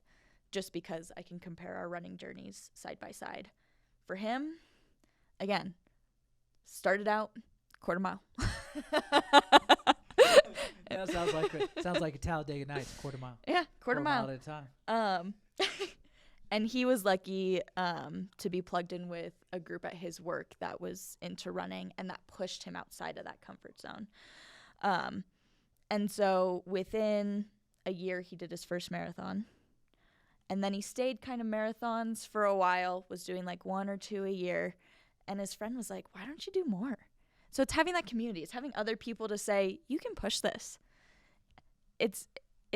just because I can compare our running journeys side by side. For him, again, started out quarter mile. That sounds like a Talladega Nights, quarter mile. Yeah, quarter mile at a time. And he was lucky to be plugged in with a group at his work that was into running, and that pushed him outside of that comfort zone. And so within a year, he did his first marathon. And then he stayed kind of marathons for a while, was doing like 1 or 2 a year. And his friend was like, why don't you do more? So it's having that community. It's having other people to say, you can push this. It's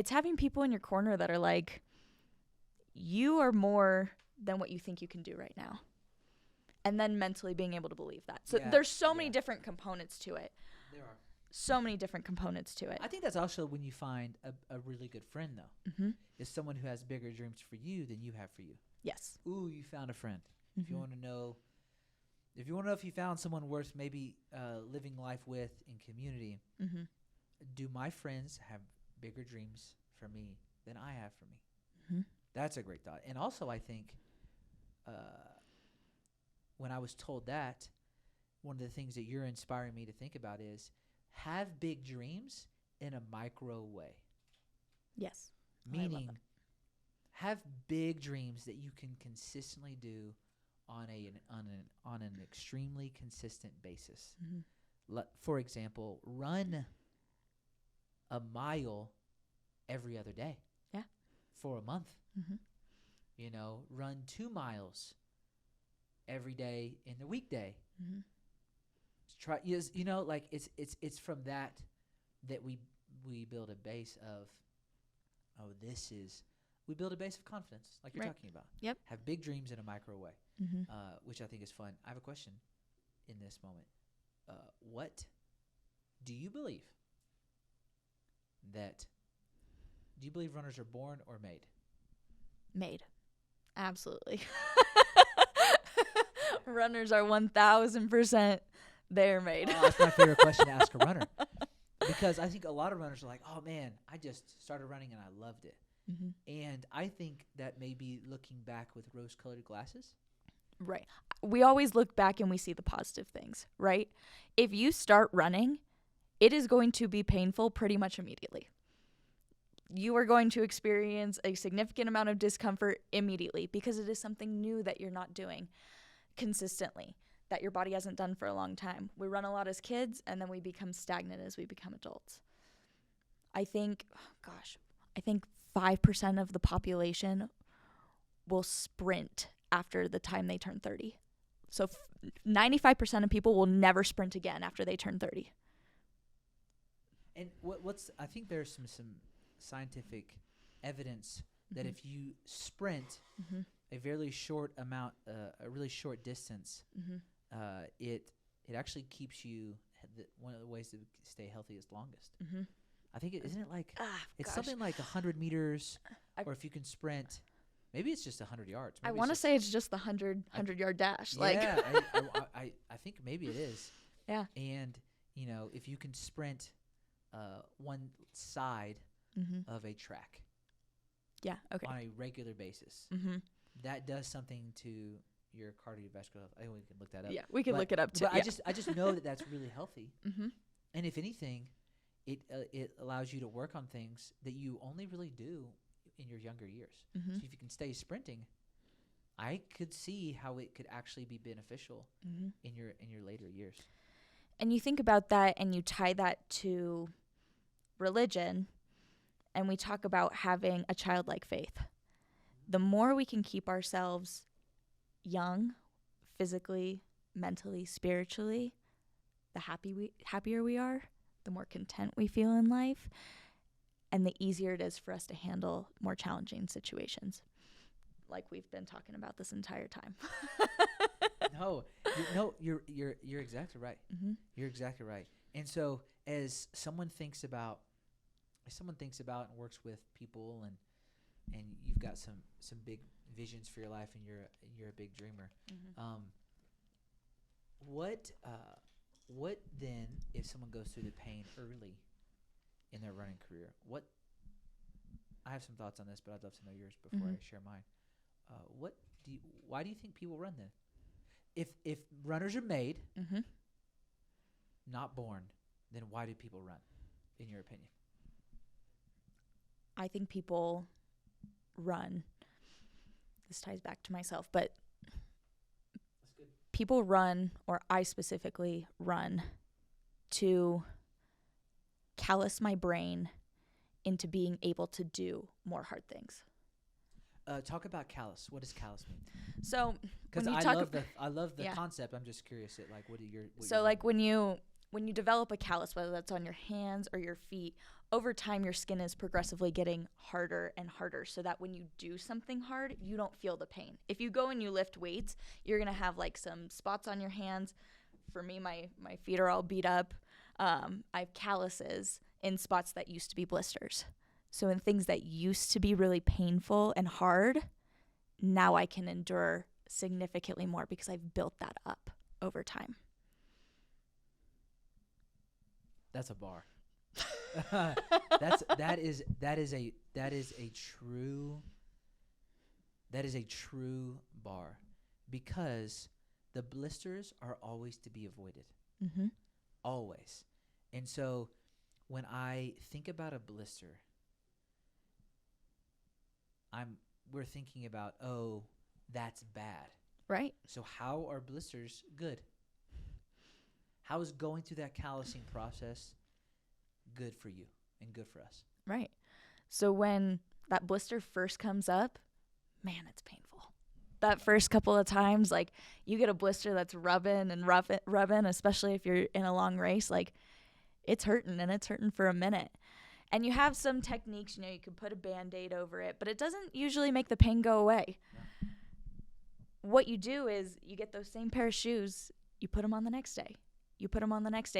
having people in your corner that are like, you are more than what you think you can do right now. And then mentally being able to believe that. So there's so many different components to it. There are. So many different components to it. I think that's also when you find a really good friend, though. Mm-hmm. Is someone who has bigger dreams for you than you have for you. Yes. Ooh, you found a friend. Mm-hmm. If you want to know if you found someone worth maybe living life with in community, mm-hmm. do my friends have bigger dreams for me than I have for me? Mm-hmm. That's a great thought. And also, I think when I was told that, one of the things that you're inspiring me to think about is have big dreams in a micro way. Yes. Meaning, have big dreams that you can consistently do on an extremely consistent basis. Mm-hmm. For example, run a mile every other day. Yeah. For a month. Mm-hmm. You know, run 2 miles every day in the weekday. Mm-hmm. Try, you know, like it's from that we build a base of, we build a base of confidence, like you're talking about. Yep. Have big dreams in a micro way, mm-hmm. Which I think is fun. I have a question in this moment. What do you believe runners are born or made? Made. Absolutely. Runners are 1,000%. They're made. Oh, that's my favorite question to ask a runner. Because I think a lot of runners are like, oh, man, I just started running and I loved it. Mm-hmm. And I think that maybe looking back with rose-colored glasses. Right. We always look back and we see the positive things, right? If you start running, it is going to be painful pretty much immediately. You are going to experience a significant amount of discomfort immediately because it is something new that you're not doing consistently, that your body hasn't done for a long time. We run a lot as kids, and then we become stagnant as we become adults. I think 5% of the population will sprint after the time they turn 30. So 95% of people will never sprint again after they turn 30. And I think there's some scientific evidence that mm-hmm. if you sprint mm-hmm. a really short amount, a really short distance, mm-hmm. It actually keeps you. One of the ways to stay healthy is longest. Mm-hmm. I think isn't it like it's something like 100 meters, or if you can sprint, maybe it's just 100 yards. I want to say it's just the 100-yard dash. Yeah, I think maybe it is. Yeah. And if you can sprint one side mm-hmm. of a track. Yeah. Okay. On a regular basis, mm-hmm. that does something to your cardiovascular health. I think we can look that up. Yeah, we can look it up too. But I just know that that's really healthy. Mm-hmm. And if anything, it allows you to work on things that you only really do in your younger years. Mm-hmm. So if you can stay sprinting, I could see how it could actually be beneficial mm-hmm. in your later years. And you think about that, and you tie that to religion, and we talk about having a childlike faith. The more we can keep ourselves young, physically, mentally, spiritually, the happier we are, the more content we feel in life, and the easier it is for us to handle more challenging situations. like we've been talking about this entire time. You're exactly right. Mm-hmm. You're exactly right. And so as someone thinks about and works with people, and you've got some big visions for your life, and you're a big dreamer. Mm-hmm. What then if someone goes through the pain early in their running career? I have some thoughts on this, but I'd love to know yours before Mm-hmm. I share mine. Why do you think people run then? If runners are made, Mm-hmm. not born, then why do people run, in your opinion? I think people run. This ties back to myself, but That's good. people run, or I specifically run, to callous my brain into being able to do more hard things. Talk about callus. What does callus mean? So Because when you I love the Yeah. concept. I'm just curious. When you develop a callus, whether that's on your hands or your feet, over time your skin is progressively getting harder and harder, so that when you do something hard, you don't feel the pain. If you go and you lift weights, you're gonna have like some spots on your hands. For me, my feet are all beat up. I have calluses in spots that used to be blisters. So in things that used to be really painful and hard, now I can endure significantly more because I've built that up over time. That's a bar. that is a true bar, because the blisters are always to be avoided. Mm-hmm. Always. And so when I think about a blister, we're thinking about, oh, that's bad. Right. So how are blisters good? How is going through that callousing process good for you and good for us? Right. So when that blister first comes up, man, it's painful. That first couple of times, like, you get a blister that's rubbing, especially if you're in a long race, like, it's hurting, and it's hurting for a minute. And you have some techniques, you can put a Band-Aid over it, but it doesn't usually make the pain go away. No. What you do is you get those same pair of shoes, you put them on the next day.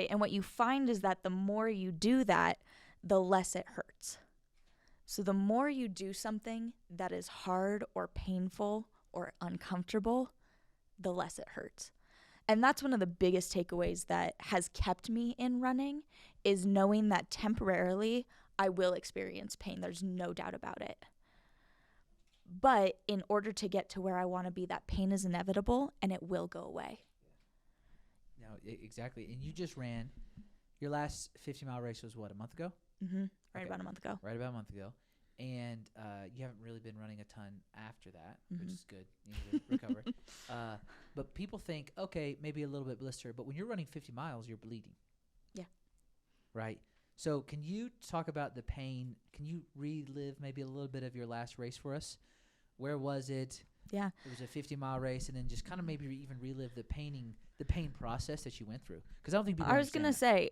And what you find is that the more you do that, the less it hurts. So the more you do something that is hard or painful or uncomfortable, the less it hurts. And that's one of the biggest takeaways that has kept me in running, is knowing that temporarily I will experience pain. There's no doubt about it. But in order to get to where I want to be, that pain is inevitable and it will go away. No, exactly. And you just ran your last 50-mile race was what, a month ago? Mm-hmm. Okay. About a month ago. Right about a month ago. And you haven't really been running a ton after that, Mm-hmm. which is good. You need to recover. But people think, okay, maybe a little bit blister. But when you're running 50 miles, you're bleeding. Yeah. Right? So can you talk about the pain? Can you relive maybe a little bit of your last race for us? Where was it? Yeah. It was a 50-mile race, and then just kind of maybe even relive the pain process that you went through. Because I don't think people I was going to say,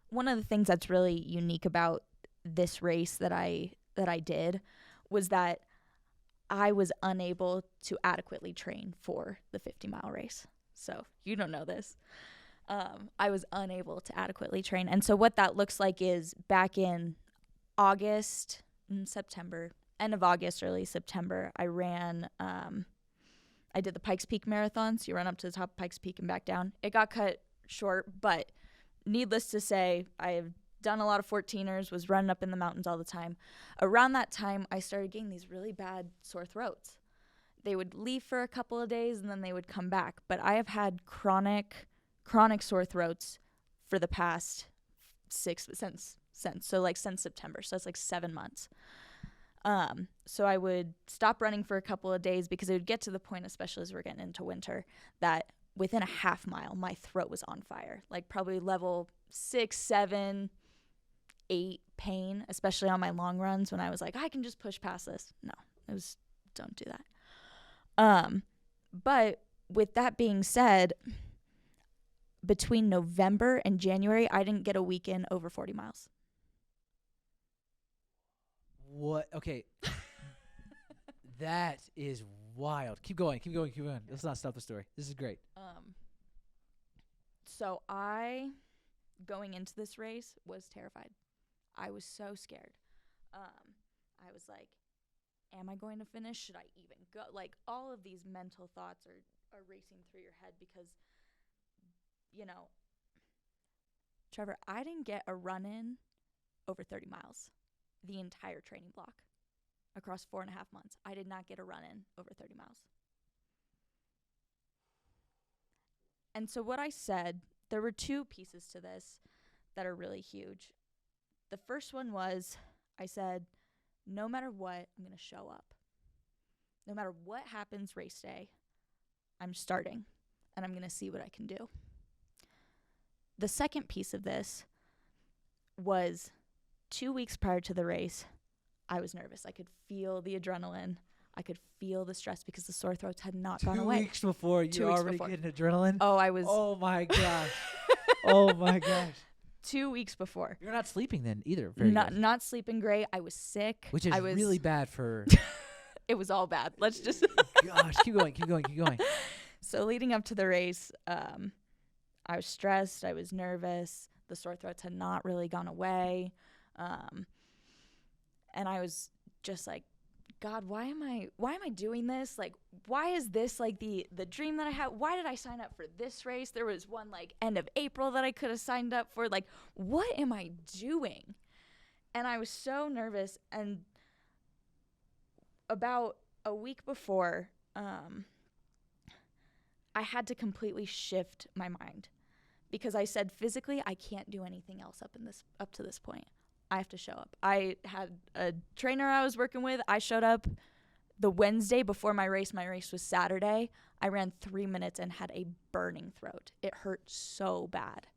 one of the things that's really unique about this race that I did was that I was unable to adequately train for the 50-mile race. So you don't know this. I was unable to adequately train. And so what that looks like is back in August and September, end of August, early September, I ran, I did the Pikes Peak Marathon. So you run up to the top of Pikes Peak and back down. It got cut short, but needless to say, I've done a lot of 14ers, was running up in the mountains all the time. Around that time, I started getting these really bad sore throats. They would leave for a couple of days and then they would come back. But I have had chronic sore throats for the past since September. So that's like 7 months. So I would stop running for a couple of days because it would get to the point, especially as we're getting into winter, that within a half mile, my throat was on fire, like probably level 6, 7, 8 pain, especially on my long runs when I was like, I can just push past this. No, don't do that. But with that being said, between November and January, I didn't get a weekend over 40 miles. What? Okay. That is wild. Keep going. Let's not stop the story. This is great. So I, going into this race, was terrified. I was so scared. I was like, am I going to finish? Should I even go? Like, all of these mental thoughts are racing through your head because, Trevor, I didn't get a run in over 30 miles the entire training block across 4.5 months. I did not get a run in over 30 miles. And so what I said, there were two pieces to this that are really huge. The first one was, I said, no matter what, I'm going to show up. No matter what happens race day, I'm starting, and I'm going to see what I can do. The second piece of this was 2 weeks prior to the race, I was nervous. I could feel the adrenaline. I could feel the stress because the sore throats had not gone away. 2 weeks before, you're already getting adrenaline? Oh, I was. Oh, my gosh. Oh, my gosh. 2 weeks before. You're not sleeping then either. Not sleeping great. I was sick. Which is really bad for... It was all bad. Let's just... Gosh, keep going. So leading up to the race, I was stressed. I was nervous. The sore throats had not really gone away. And I was just like, God, why am I doing this? Like, why is this like the dream that I had? Why did I sign up for this race? There was one like end of April that I could have signed up for. Like, what am I doing? And I was so nervous. And about a week before, I had to completely shift my mind because I said physically I can't do anything else up to this point. I have to show up. I had a trainer I was working with. I showed up the Wednesday before my race. My race was Saturday. I ran 3 minutes and had a burning throat. It hurt so bad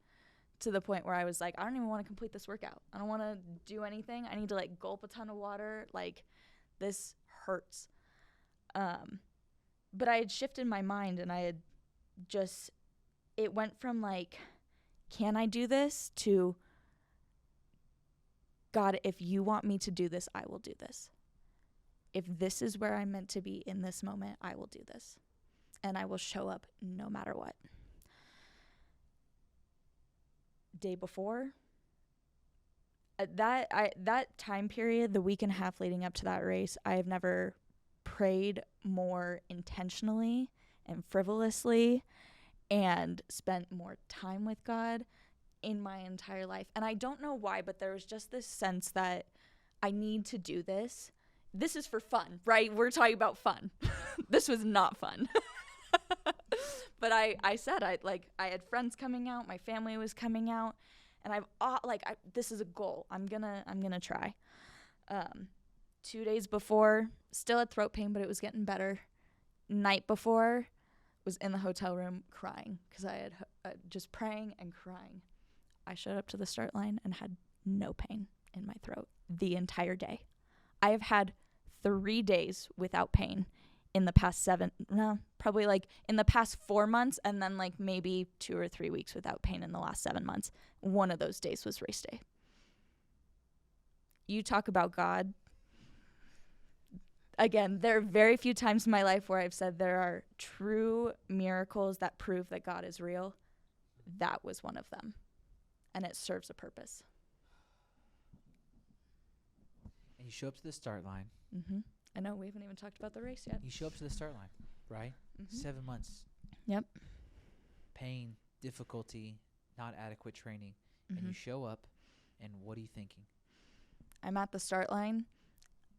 to the point where I was like, I don't even want to complete this workout. I don't want to do anything. I need to like gulp a ton of water. Like, this hurts. But I had shifted my mind and I had just, it went from like, can I do this to, God, if you want me to do this, I will do this. If this is where I'm meant to be in this moment, I will do this. And I will show up no matter what. Day before, that time period, the week and a half leading up to that race, I have never prayed more intentionally and frivolously and spent more time with God in my entire life. And I don't know why, but there was just this sense that I need to do this. This is for fun, right? We're talking about fun. This was not fun. But I said I had friends coming out, my family was coming out, and this is a goal. I'm gonna try. 2 days before, still had throat pain, but it was getting better. Night before, was in the hotel room crying because I had just praying and crying. I showed up to the start line and had no pain in my throat the entire day. I have had 3 days without pain in the past probably like in the past 4 months, and then like maybe 2 or 3 weeks without pain in the last 7 months. One of those days was race day. You talk about God. Again, there are very few times in my life where I've said there are true miracles that prove that God is real. That was one of them. And it serves a purpose. And you show up to the start line. Mm-hmm. I know, we haven't even talked about the race yet. You show up to the start line, right? Mm-hmm. 7 months. Yep. Pain, difficulty, not adequate training. Mm-hmm. And you show up, and what are you thinking? I'm at the start line.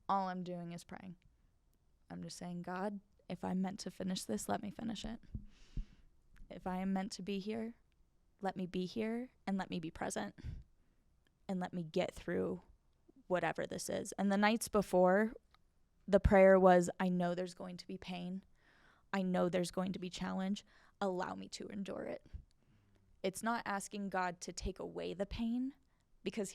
All I'm doing is praying. I'm just saying, God, if I'm meant to finish this, let me finish it. If I am meant to be here, let me be here and let me be present and let me get through whatever this is. And the nights before, the prayer was, I know there's going to be pain. I know there's going to be challenge. Allow me to endure it. It's not asking God to take away the pain because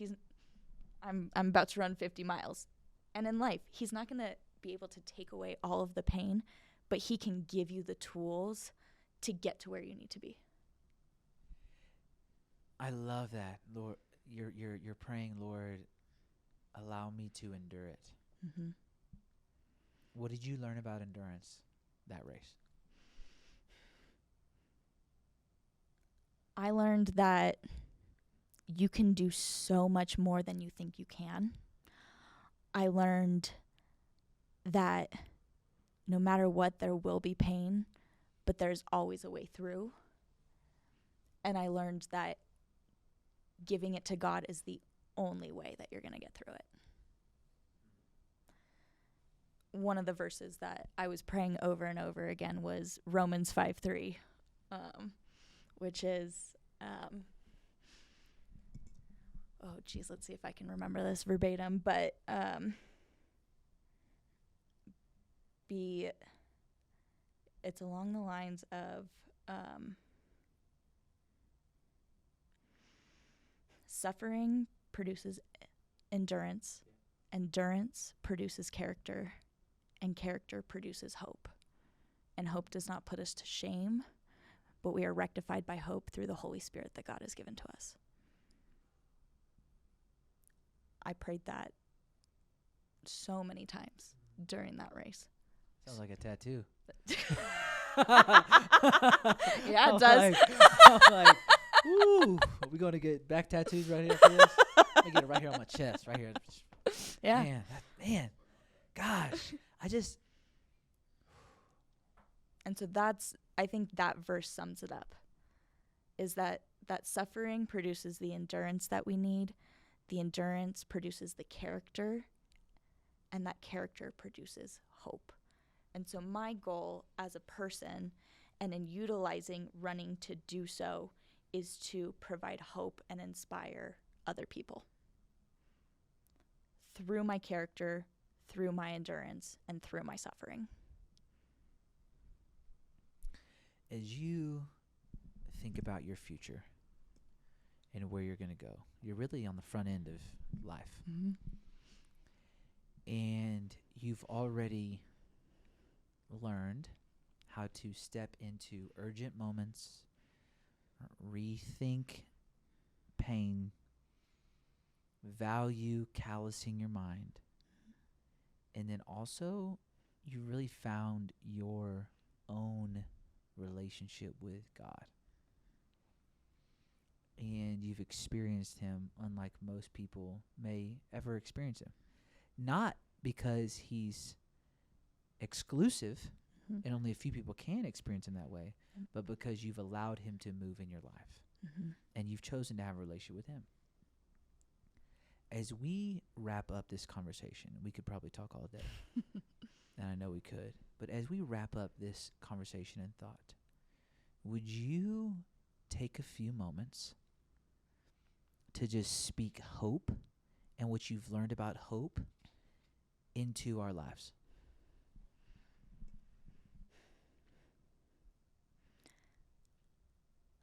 I'm about to run 50 miles. And in life, he's not going to be able to take away all of the pain, but he can give you the tools to get to where you need to be. I love that, Lord. You're praying, Lord, allow me to endure it. Mm-hmm. What did you learn about endurance that race? I learned that you can do so much more than you think you can. I learned that no matter what, there will be pain, but there's always a way through. And I learned that giving it to God is the only way that you're going to get through it. One of the verses that I was praying over and over again was Romans 5:3, which is, let's see if I can remember this verbatim, but it's along the lines of suffering produces endurance, endurance produces character, and character produces hope. And hope does not put us to shame, but we are rectified by hope through the Holy Spirit that God has given to us. I prayed that so many times during that race. Sounds like a tattoo. Yeah, it does. I'm like, ooh, are we going to get back tattoos right here after this? I get it right here on my chest, right here. Yeah. Man, gosh, And so I think that verse sums it up, is that suffering produces the endurance that we need. The endurance produces the character, and that character produces hope. And so my goal as a person, and in utilizing running to do so, is to provide hope and inspire other people through my character, through my endurance, and through my suffering. As you think about your future and where you're going to go, you're really on the front end of life. Mm-hmm. And you've already learned how to step into urgent moments, rethink pain, value callousing your mind, and then also you really found your own relationship with God. And you've experienced him unlike most people may ever experience him. Not because he's exclusive and only a few people can experience him that way, but because you've allowed him to move in your life and you've chosen to have a relationship with him. As we wrap up this conversation, we could probably talk all day, and I know we could, but as we wrap up this conversation and thought, would you take a few moments to just speak hope and what you've learned about hope into our lives?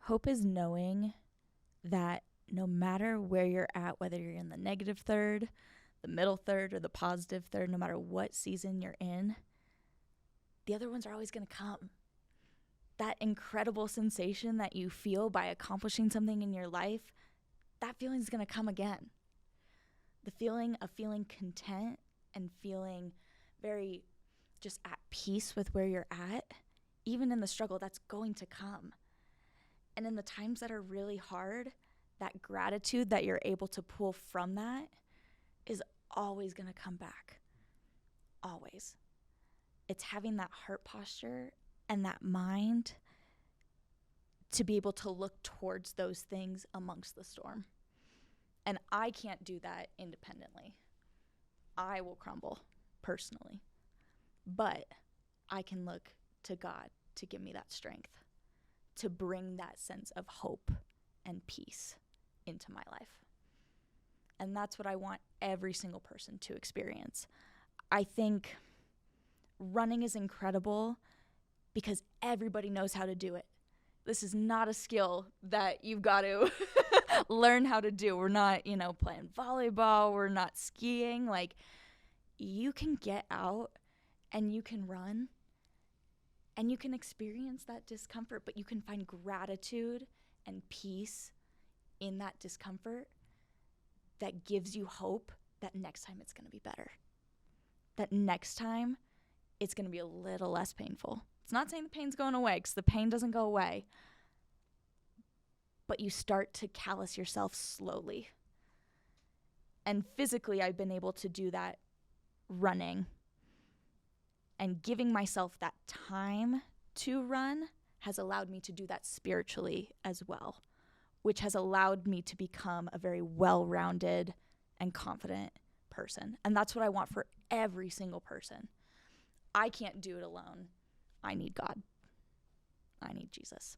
Hope is knowing that no matter where you're at, whether you're in the negative third, the middle third, or the positive third, no matter what season you're in, the other ones are always going to come. That incredible sensation that you feel by accomplishing something in your life, that feeling is going to come again. The feeling of feeling content and feeling very just at peace with where you're at, even in the struggle, that's going to come. And in the times that are really hard, that gratitude that you're able to pull from that is always going to come back. Always. It's having that heart posture and that mind to be able to look towards those things amongst the storm. And I can't do that independently. I will crumble personally. But I can look to God to give me that strength, to bring that sense of hope and peace into my life. And that's what I want every single person to experience. I think running is incredible because everybody knows how to do it. This is not a skill that you've got to learn how to do. We're not, playing volleyball. We're not skiing. Like, you can get out and you can run and you can experience that discomfort, but you can find gratitude and peace in that discomfort that gives you hope that next time it's going to be better. That next time it's going to be a little less painful. It's not saying the pain's going away, because the pain doesn't go away. But you start to callous yourself slowly. And physically, I've been able to do that running. And giving myself that time to run has allowed me to do that spiritually as well, which has allowed me to become a very well-rounded and confident person. And that's what I want for every single person. I can't do it alone. I need God. I need Jesus.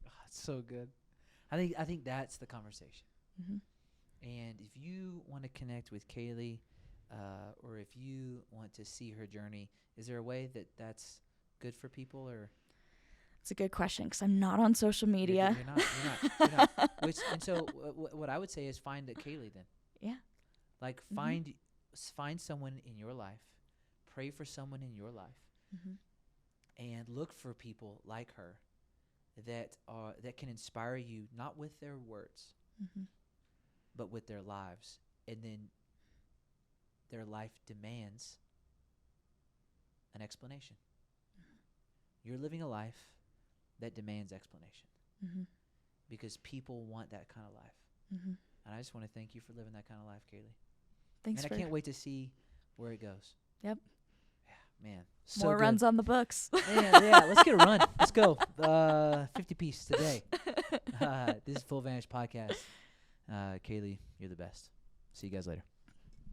Oh, it's so good. I think that's the conversation. Mm-hmm. And if you want to connect with Kaylee, or if you want to see her journey, is there a way that that's good for people? Or it's a good question, because I'm not on social media. You're not. And so what I would say is find a Kaylee then. Yeah. Like find someone in your life, pray for someone in your life, and look for people like her that can inspire you, not with their words, but with their lives. And then their life demands an explanation. You're living a life that demands explanation, because people want that kind of life. And I just want to thank you for living that kind of life, Kaylee. Thanks. And I can't wait to see where it goes. Yep. Yeah, man. So more good. runs on the books. Yeah, let's get a run. Let's go. 50 piece today. This is Full Vantage Podcast. Kaylee, you're the best. See you guys later.